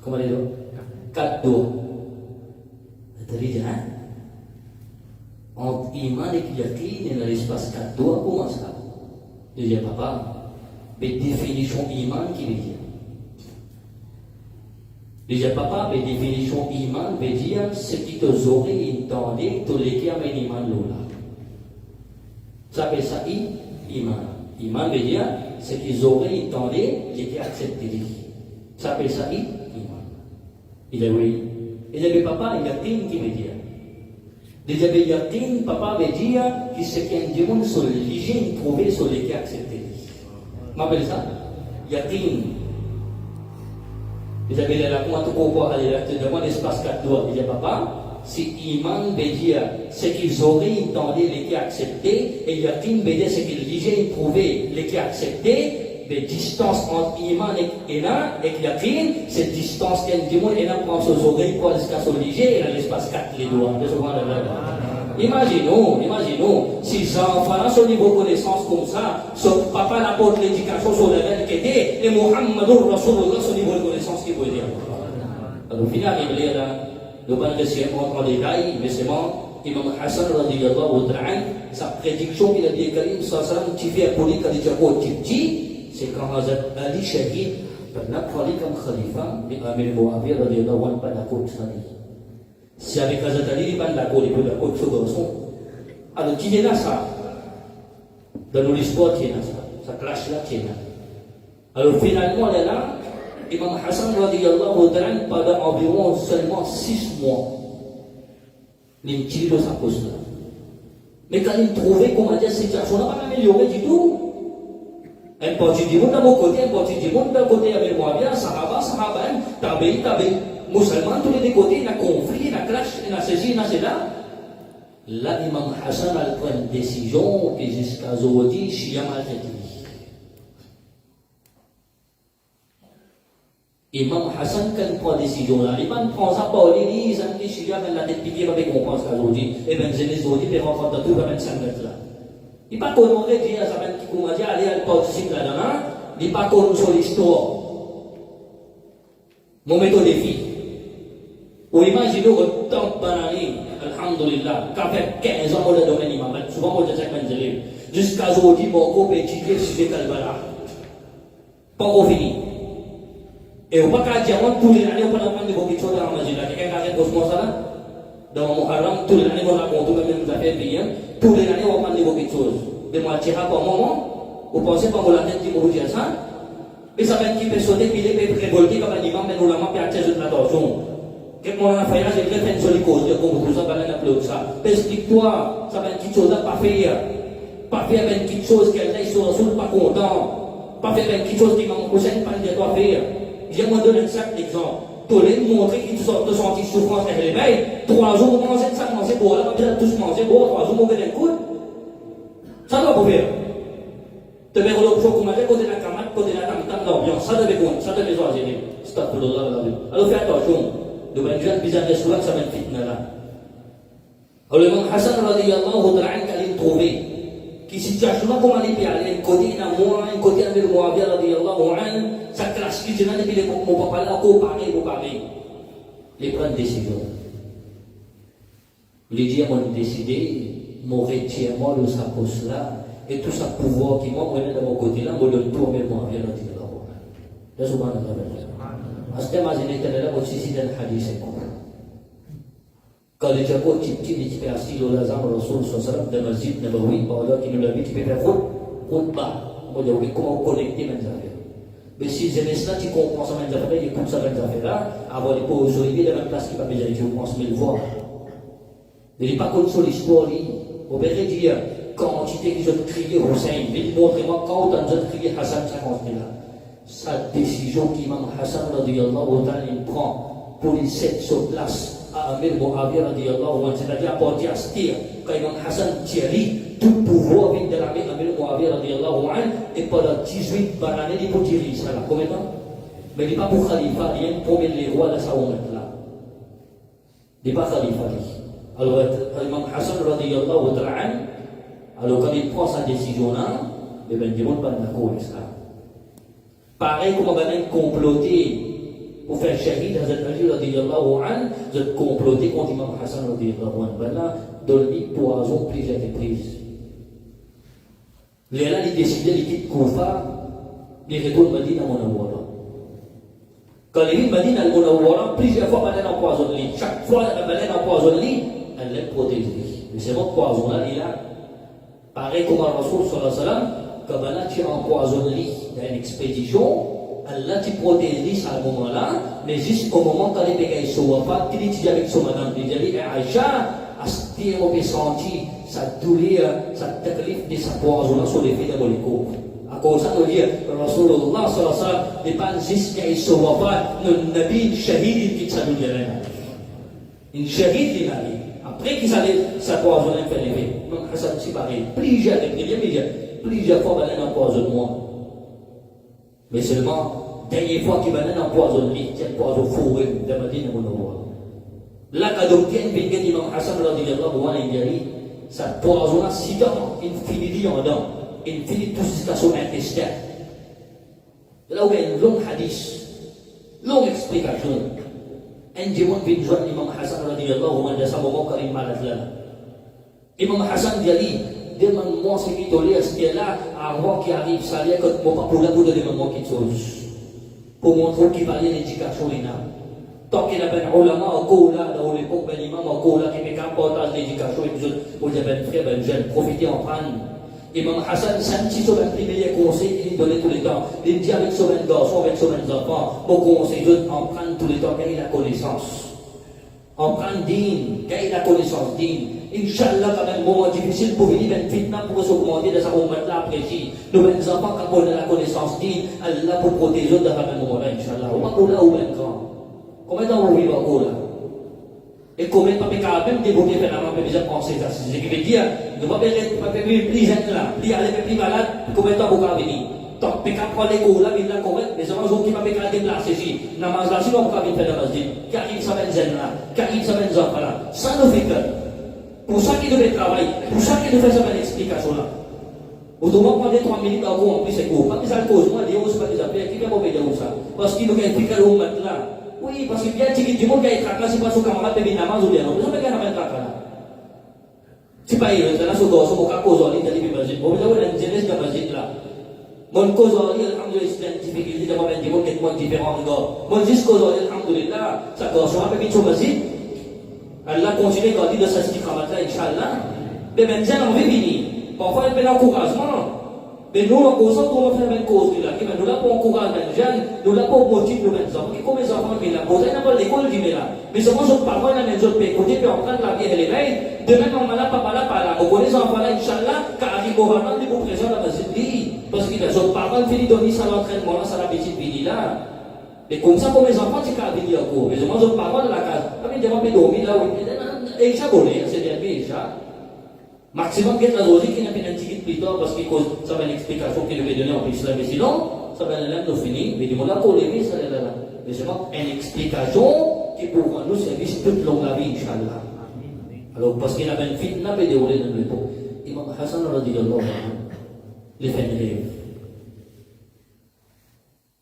Comment les doigts? 4 doigts. C'est-à-dire, entre iman avec yaqin et l'espace 4 doigts, comment ça? Il dit papa, mais définition iman qui veut dire. Déjà papa, mais définition iman veut dire ce qui te aurait entendu, tous les qui amènent iman là. Ça s'appelle ça iman. Iman veut dire ce qu'ils auraient entendu, les qui acceptent. Ça s'appelle ça iman. Il a oui. Et le papa, il y a qu'une qui veut dire. Déjà il y a qu'une, papa veut dire que ce qui est du monde sur l'hygiène trouvée sur les qui acceptent. M'appelle ça Yakin. Vous avez la comment tout pourquoi aller là, tu demandes l'espace 4 doigts. Il dit papa, si iman veut dire ce qu'ils auraient entendu, les qui accepté, et yakin veut dire ce qu'ils disaient prouvé, les qui accepté, mais distance entre iman et yakin, cette distance qu'elle dit moi, elle prend ses oreilles pour jusqu'à s'obliger, et l'espace 4 les doigts. Imaginons, si les enfants sont au niveau de connaissance comme ça, son papa apporte l'éducation sur le level qui était, et Muhammadur Rasulullah son niveau de connaissance qui veut dire. Alors, finalement, il est là, nous allons essayer de rentrer en détail, mais c'est bon, Imam Hassan radhiyallahu ta'ala, sa prédiction qu'il a dit, Karim sallam, tu fais pour lui, quand il dit quoi, c'est quand Hazrat Ali Shahid, il a pris comme khalifa, et Amir Muawiyah radhiyallahu anhu, pas d'accord de si avec Hazrat Ali, il n'est pas d'accord, il peut d'accord avec ce garçon. Alors, qui est là ça? Dans l'histoire, qui est là ça? Ça clash là, qui est là. Alors, finalement, là, Imam Hassan radhiyallahu ta'ala, pendant environ seulement 6 mois, il tire de sa cause là. Mais quand il trouvait comment dire, cette situation n'a pas amélioré du tout. Un parti du monde d'un côté, un parti du monde d'un côté, avec moi bien, Sahaba, Tabi. Musulman, tous les deux côtés, il y a conflit, il y a clash, il y a ceci, il y a cela. Là, Imam Hassan a pris une décision que jusqu'à aujourd'hui, Shia m'a dit. Imam Hassan, quand il prend une décision là, il prend ça par les listes, il dit Shia, mais la tête piquée, il comprend ce qu'aujourd'hui. Et bien, je les aujourd'hui, les rencontres de tout, il va mettre 5 mètres là. Il n'est pas commandé de dire à sa mère qui commence à dire, allez, elle participe là-dedans. Il n'est pas connu sur l'histoire. Mon méthode défi. Ou imaginez au temps banani, alhamdulillah, qu'a fait 15 ans dans le domaine imam, souvent on dit ça quand je jusqu'à aujourd'hui, on peut étudier le sujet Kalbala. Pas au fini. Et on va pas dire, tous les années, on va apprendre beaucoup de choses dans la magie. Quelqu'un qui a fait cosmos là, dans mon haram, tous les années, on raconte, même nous a fait bien, tous les années, on va apprendre beaucoup de choses. De moi, tira par moment, vous pensez pas que la tête qui me dit ça, mais ça va être qui peut sauter, puis il peut révolter comme un imam, mais nous l'avons fait attirer de l'attention. Quelqu'un a fait, j'ai fait une seule cause, comme tout ça, va l'appeler ça. Explique-toi, ça va être quelque chose à pas faire. Pas faire une petite chose qu'elle est sur le pas content. Pas faire quelque chose qui m'a prochain, pas de toi faire. Je vais me donner un simple exemple. Tu les montrer qu'ils sont de sentir souffrance avec les mails. 3 jours, vous mangez ça, manger beau. Là, vous tous manger beau. 3 jours, vous mettez un coup. Ça doit vous faire. Tu mets l'option pour manger côté de la camarade, côté de la tam-tam, l'ambiance. Ça devait compte, ça devait choisir. Stop, alors fais attention. De ben jeune business souvent ça mène fitna là. Alors Imam Hassan radiyallahu ta'ala qu'allait trouver qui situation là comment aller aller côté na moi un côté avec Muawiyah radiyallahu anhu ça clash qui je n'ai pas les mon papa là ko parler les prendre décision. Les dieux ont décidé mon retirer moi de sa poste là et tout ça pouvoir qui m'a mené de mon côté là me donne tout avec Muawiyah radiyallahu anhu. Ya subhanallah. Asli mazine tadala posisi dan hadis itu. Kalau jago cip-cip inspirasi oleh zaman Rasul SAW dan Masjid Nabawi bahwa kita lebih kita khutbah mau jauh kita mau kolektif menjadi. Besi jenis lah jika kau sama menjadi ikut sama menjadi lah. Awal itu usul ini dalam kelas kita menjadi cuma 1000 voix. Jadi pas contre sur l'histoire, on verrait dire quantité qui ont crié Hussein, mais montrez-moi quand on a crié Hassan 50 000 là. Sa décision qu'Imam Hassan radiyallahu ta'ala prend pour les 7 sur place à Amir Muawiyah radiyallahu anhu, c'est-à-dire à partir à Stir, quand Imam Hassan tirait tout pouvoir vient de l'armée Amir Muawiyah radiyallahu anhu et pendant 18 années il peut tirer ça là, combien de temps? Mais il n'est pas pour Khalifa, il est pour les rois de sa là. Il n'est pas Khalifa. Alors Imam Hassan radiyallahu ta'ala, alors quand il prend sa décision là, il ne dit pas d'accord avec ça. Pareil comme on va comploter pour faire shahid Hazrat Ali radiyallahu anhu, de comploter contre Imam Hassan radiyallahu anhu. Ben là, donner poison plusieurs reprises. Les là, ils décidaient de quitter Koufa, ils retournent Madina Munawwara. Quand ils viennent Madina Munawwara, plusieurs fois, ils empoisonnent. Chaque fois, ils empoisonnent, elle les protège. Mais c'est votre poison là, il est là. Pareil comme Rasul sallallahu alayhi wa sallam, quand tu empoisonnes dans une expédition, Allah tu protèges à ce moment-là, mais juste au moment quand les pécailles sont pas, tu dis avec son madame, tu dis Aïcha, à ce qui est senti, sa douleur, sa taklif de sa poison sur les filles de Moliko. À cause de ça, nous dit, Rasulullah sallallahu alayhi wa sallam, n'est pas juste qu'il soit pas, le Nabi shahid qui t'a donné la une shahid qui l'a dit. Après qu'il s'allait sa poison fait lever. Donc Hassan c'est pareil, plusieurs fois il empoisonne-moi. Mais seulement, dernière fois qu'il va empoisonner, il empoisonne fourré de Madina Munawwara. Là, quand on vient de l'imam Hassan radiyallahu anhu, il dit, ça poisonne si dans infinity en dedans, infinity tout jusqu'à son intestin. Là où il y a une longue hadith, longue explication. Un dimanche vient joindre l'imam Hassan radiyallahu anhu, à ce moment quand il est malade là. Imam Hassan dit, demande-moi ce qui est à ce qui est là, avant qu'il arrive, ça vient quand mon papa pour demander-moi quelque chose. Pour montrer qu'il va y avoir l'éducation là. Tant qu'il y a un ulama, un cola, dans l'époque, un imam, un cola qui met qu'importance l'éducation, et vous avez un frère, un jeune, profitez en prendre. Imam Hassan, senti sur un premier conseil qu'il donnait tous les temps. Il dit avec son garçon, avec son enfant, mon conseil, en prendre tous les temps, car il a connaissance. En prendre digne, car il a connaissance digne. Inch'Allah, quand même, moment difficile pour venir, ben fitna pour s'augmenter de sa moment-là apprécie. Nous, les enfants, quand on a la connaissance digne, Allah pour protéger dans ce moment-là, Inch'Allah. On va couler ou même grand. Combien de temps vous vivez encore là? Et combien de temps même débrouiller faire la main, mais déjà penser ça. C'est ce qui veut dire, ne pas faire plus jeune là, plus aller plus malade, combien de temps vous allez venir? Tant que vous prendre les cours là, vous allez correct, mais c'est un jour qui va faire déplacer ici. Namaz là, sinon vous allez faire la masjid. Car il s'amène zen là, car il s'amène enfants là. Ça nous fait que. Pour ça qu'il devait travailler, pour ça qu'il devait faire une explication là. Vous devez prendre 3 minutes à vous en plus c'est court. Pas que ça cause, moi, Dieu, c'est pas des affaires, qui va m'obéir à ça? Parce qu'il nous a expliqué le moment là. Oui, parce que bien dit du monde qui est traqué, c'est pas son camarade de Binamaz ou bien non. Vous savez qu'il y a un traqué là. C'est pas il, c'est là, c'est dans son cas, cause en ligne, d'aller au masjid. Vous avez une jeunesse de masjid là. Mon cause en ligne, alhamdulillah, c'est une difficulté de moment, des mots qui sont différents. Mon juste cause en ligne, alhamdulillah, ça cause un peu de son masjid. Allah continue à dire de sa stiqamat là, Inch'Allah. Mais maintenant, on veut venir. Parfois, il y a un encouragement. Mais nous, on consent qu'on va faire une cause là. Nous là pour encourager les jeunes, nous là pour motiver les enfants. Comme les enfants qui là, posent n'importe l'école qui met là. Mais seulement sur parfois, la maison peut écouter, puis on prend la vie et les veilles. Demain, on va là, papa là, par là. On connaît les enfants là, Inch'Allah, car il va vraiment dire pour présent dans la masjid. Parce qu'il explication. Parents finissent de donner ça l'entraînement, ça la petite vie là. Et comme ça, pour mes enfants, c'est qu'à venir à court. Mais je mange pas mal de la case. Ah, mais je vais dormir là, oui. Et ça, bon, c'est bien, mais ça. Maximum, get la rosée qui n'a pas un petit plus tard parce que ça va une explication qu'il devait donner en plus là. Mais sinon, ça va nous finir. Mais du monde à coller, ça là. Mais c'est pas une explication qui pourra nous servir toute longue la vie, Inch'Allah. Alors, parce qu'il y a une fille, n'a pas déroulé dans le pot. Imam Hassan radiyallahu anhu, il fait une rêve.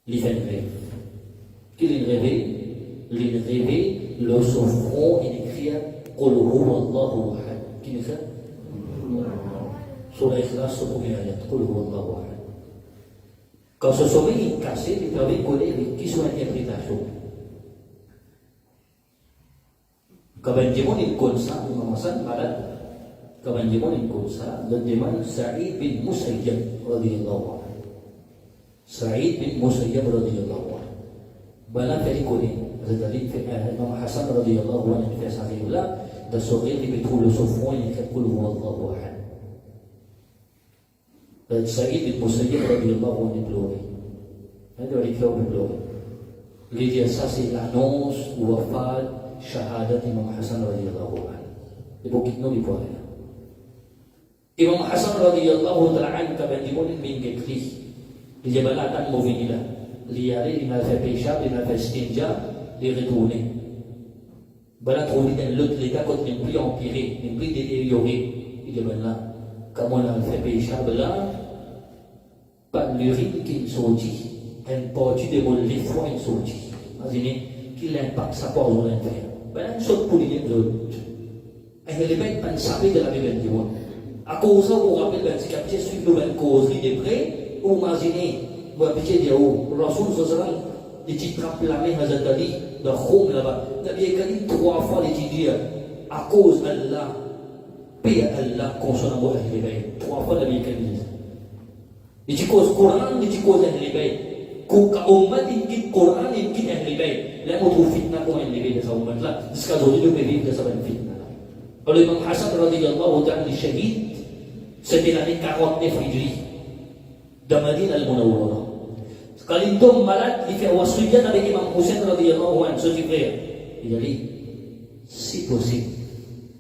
Il fait une rêve. Qu'il est rêvé, il est rêvé, le son front, il écrit Qul huwa Allahu ahad. Qui est ça? Sur l'Ikhlas, sur le premier ayat, Qul huwa Allahu ahad. Quand ce sommeil est cassé, il permet de connaître qui sont l'interprétation. Quand un démon est comme ça, Imam Hassan malade. Quand un démon est comme ça, le démon Sa'id bin Musayyab radiyallahu anhu. Sa'id bin Musayyab radiyallahu anhu. Bala fait connaître. C'est-à-dire Imam Hassan radiyallahu anhu fait ça là, de sourire, il trouve le souffrant, il fait Qul huwa Allahu ahad. Sa'id bin Musayyab radiyallahu anhu pleuré. Il pleuré. Il dit ça c'est l'annonce ou wafat shahadat Imam Hassan radiyallahu anhu. Il faut qu'il nous le voit. Imam Hassan radiyallahu ta'ala anhu quand il dit min gekli. Il dit bala tan mauvais là. Il allait, il m'a fait péchab, il m'a fait stinja, il est retourné. Bala trouvé dans l'autre l'état quand il n'est plus empiré, il n'est plus détérioré. Il dit ben là, comme on a fait péchab là, pas l'urine qui est sortie, un portu de mon l'effroi est sorti. Imaginez qu'il impacte sa part dans l'intérieur. Ben là, une sorte pour les autres. Et les mecs ne savent de la Bible du monde. À cause de ça, vous rappelez, ben, c'est capté sur une nouvelle cause, il est prêt, ou imaginez, vous avez dit, Rasoul Sallallahu il dit, proclamé Hazrat Ali, de Khoum là-bas. Nabi Karim 3 fois, il dit, à cause d'Allah, paix à Allah, concernant Ahl Bayt. 3 fois, Nabi Karim dit ça. Il dit, cause Coran, il dit, cause Ahl Bayt. Ka ummat, il dit, Coran, il dit Ahl Bayt. Là, on trouve fitna pour Ahl Bayt de sa ummat là. Jusqu'à aujourd'hui, nous vivons de sa fitna là. Alors, Imam Hassan, radiyallahu ta'ala, le shahid, c'était l'année 49 Hijri, de Madinah al-Munawwara. Quand il tombe malade, il fait wasiyat avec Imam Hussein radiyallahu anhu, ce qui frère. Il a dit, si possible,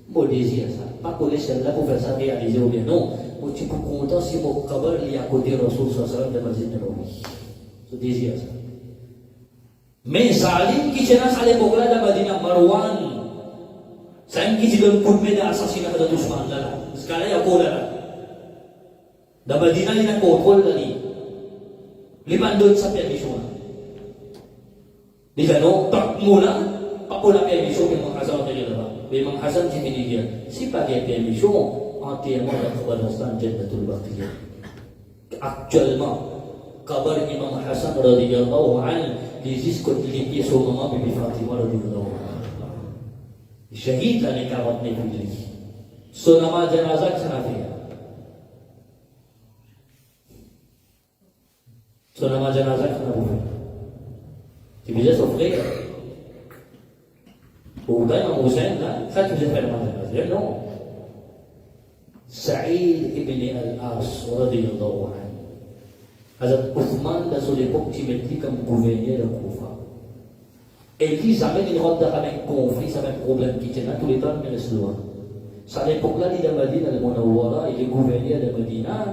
mon désir ça, pas pour les là pour faire ça réaliser ou bien non, moi tu peux content si mon kabar est à côté de Rasul sallallahu de Masjid Nabawi. Ce désir ça. Mais Salim qui tient à l'époque là de Madinah Marwan, Salim qui dit le coup de assassinat de Ousmane là, ce cas-là il y a quoi là? De Madinah il y a contrôle là. Les bandits sa permission. Les gens, pas pour la permission que Imam Hassan a dit là-bas. Mais Imam Hassan dit qu'il si pas de permission, entièrement la Kabar Hassan Jannatul Baqiyah. Actuellement, Kabar Imam Hassan radiyallahu anhu, les jusqu'au lié sur maman Bibi Fatima radiyallahu anhu. Shahid l'année 49 Hijri. Son nama janazah que ça n'a fait. Son nama janazah qu'on a bouffé. Tu faisais son frère. Au temps, Imam Hussein, là, ça tu faisais faire nama janazah. Non. Sa'id ibn al-As, radiyallahu anhu. Hazrat Uthman, dans son époque, tu mettais comme gouverneur de Koufa. Et lui, ça avait une robe avec conflit, ça avait un problème qui tenait tous les temps, mais reste loin. À l'époque-là, il est à Madinah al-Munawwara, il est gouverneur de Madinah.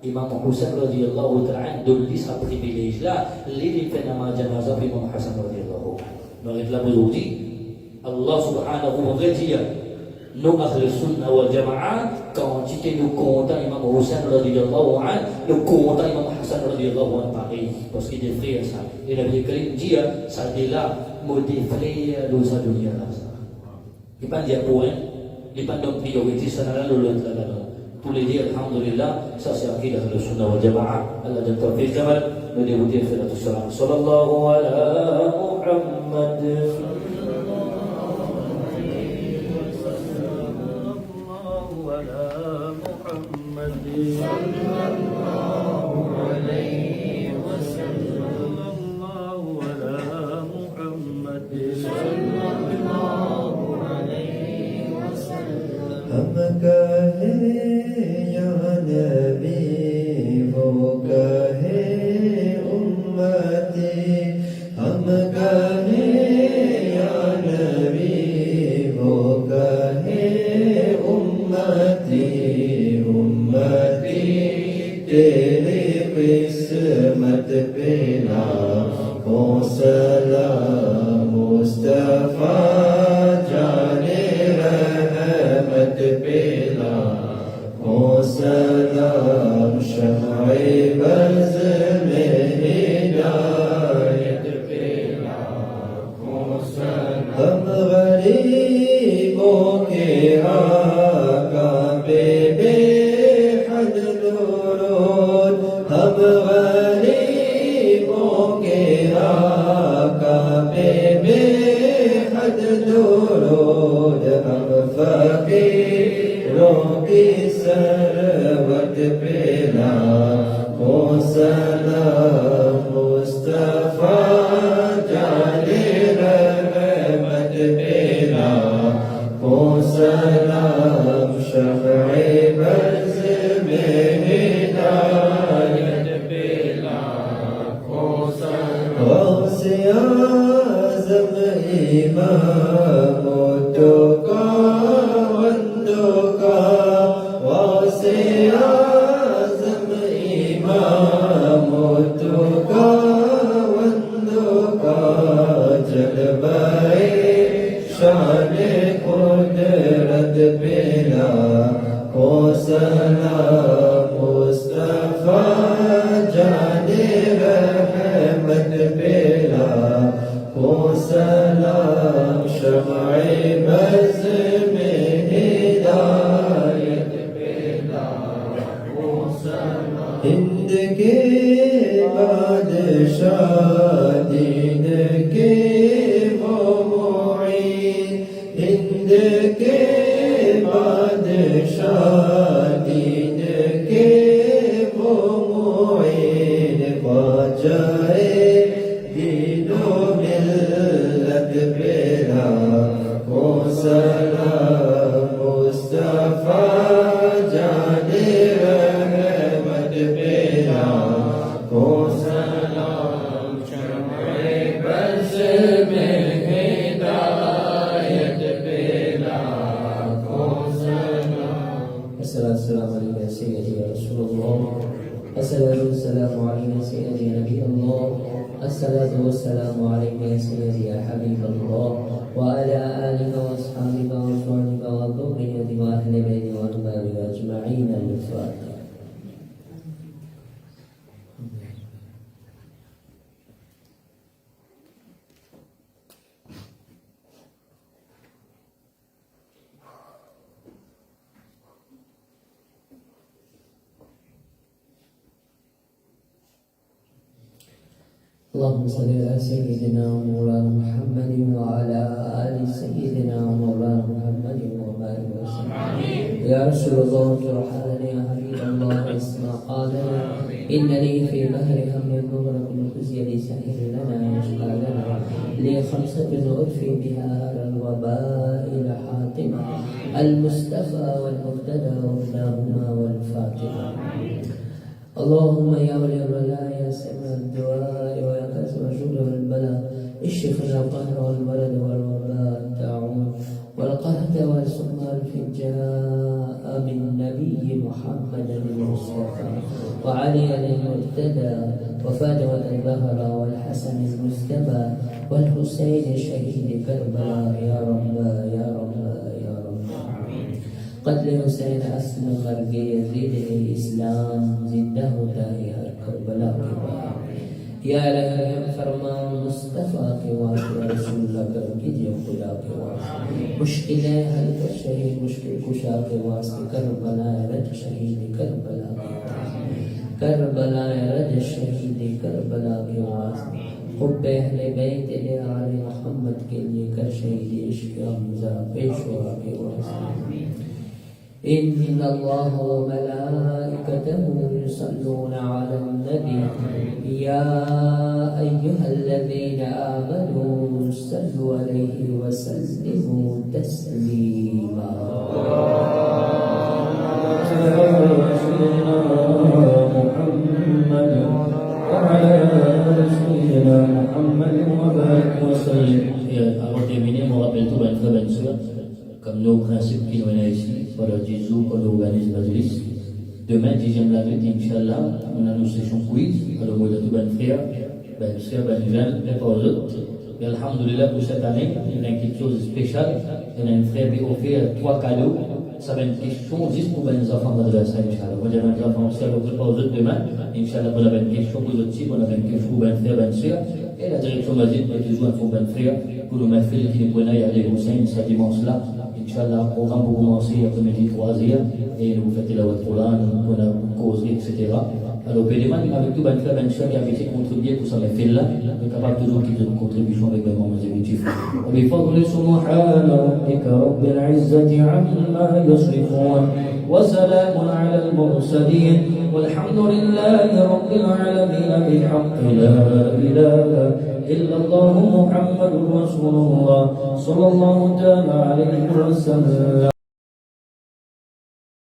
Imam Hussein radiyallahu ta'ala donne sa privilège là, il fait nama janazah pour Imam Hassan radiyallahu anhu. Donc là aujourd'hui, Allah subhanahu wa ta'ala nous ahl sunnah wal jama'a quand tu nous comptons Imam Hussein radiyallahu anhu, nous comptons Imam Hassan radiyallahu anhu pareil parce qu'il est frère ça. Et le Nabi Karim dit ça dit là, mon frère dans sa dunya là ça. Il pas dire pour hein, il pas de priorité ça là l'autre là. Tous les dire, alhamdulillah, ça c'est Aqidah al-Sunnah wal Jama'a. Allah donne tawfiq Jamal, nous devons dire salatu salam. Sallallahu ala Muhammad. Sallallahu ala Muhammad. Sallallahu alayhi wa sallam. Sallallahu ala Muhammad. Sallallahu alayhi wa sallam. Ya Nabi, آقا پہ بے حد درود ہم غریبوں کے آقا پہ بے حد درود ہم فقیروں کی ثروت پہ لاکھوں سلام مصطفیٰ جان رحمت پہ لاکھوں سلام شمع برز میں ہدایت پہ لاکھوں سلام غوث اعظم امام تو کا بندوں کا غوث اعظم امام تو کا بندوں کا جلوہ شان قدرت پہ لاکھوں سلام مصطفیٰ جان رحمت پہ لاکھوں سلام شمع بز میں ہدایت پہ لاکھوں سلام ہند کے بادشاہ دین کے وہ معین ہند کے بادشاہ دین کے وہ معین خواجہ دین و ملت پہ لاکھوں سلام مصطفیٰ جان رحمت پہ لاکھوں سلام شمع برز میں ہدایت پہ لاکھوں سلام السلام علیکم سیدی یا رسول اللہ الصلاة والسلام علیکم سیدی نبی اللہ الصلاة والسلام علیکم سیدی یا حبیب اللہ وعلى آلك وأصحابك وأزواجك وذريتك وأهل بيتك وأتباعك أجمعين الفاتحة. اللهم صل على سيدنا ومولانا محمد وعلى آل سيدنا ومولانا محمد وبارك وسلم. يا رسول الله انظر حالنا يا حبيب الله اسمع قالنا إنني في بحر هم مغرق الخزي لي سهل لنا يشقى لنا لي خمسة أطفي بها على الوباء الحاتمة المصطفى والمقتدى وهداهما والفاتحة. اللهم يا ولي الولاء يا سميع الدعاء ويا كاسم الجود والبلاء اشفنا القهر والبلد والوباء الطاعون والقهد والسم الفجاء بالنبي محمد المصطفى وعلي المرتدى وفاطمة الزهراء والحسن المجتبى والحسين شهيد كربلاء يا رب يا رب يا رب. قتل حسین اصل مرگ یزید اسلام زندہ ہوتا ہے ہر کربلا کے بعد. یا رحم فرما مصطفیٰ کے واسطے رسول اللہ کرم کیجیے خدا کے واسطے مشکلیں حل کر شہید مشکل کشا کے واسطے کربلا رج شہید کربلا کے واسطے کربلا رج شہید کربلا کے واسطے حب اہل بیت آل محمد کے لیے کر شہید عشق حمزہ پیشوا کے واسطے. إن الله وملائكته يصلون على النبي يا أيها الذين آمنوا صلوا عليه وسلموا تسليما. Comme nos principes qui nous viennent ici, voilà, Jésus, qu'on organise la Majlis. Demain, 10e la nuit, Inch'Allah, on a nos sessions quiz, alors moi, tout ben frère, ben jeune, et pas aux autres. Et alhamdoulilah, pour cette année, il y a quelque chose de spécial. Il y a un frère qui a offert 3 cadeaux. Ça va être une question juste pour les enfants de la salle, Inch'Allah. Moi, j'ai mes enfants aussi, alors pas aux autres demain. Inch'Allah, on a une question pour les autres, on a une question pour ben frère, ben soeur. Et la direction m'a dit, toujours un pour ben frère. pour le mahfil qui nous prenait à Hussein ce dimanche-là. Inch'Allah, programme pour commencer après-midi 3h et nous fêter la haute pour là, nous avons causé, etc. Alors, Pédéman, avec tout, ben, frère, ben, qui a été contribué pour ça, mais fait là, nous sommes capables toujours de une contribution avec les membres exécutifs. وبفضل سبحان ربك رب العزة عما يصفون وسلام على المرسلين والحمد لله رب العالمين بحق لا إله إلا الله محمد رسول الله صلى الله تعالى عليه وسلم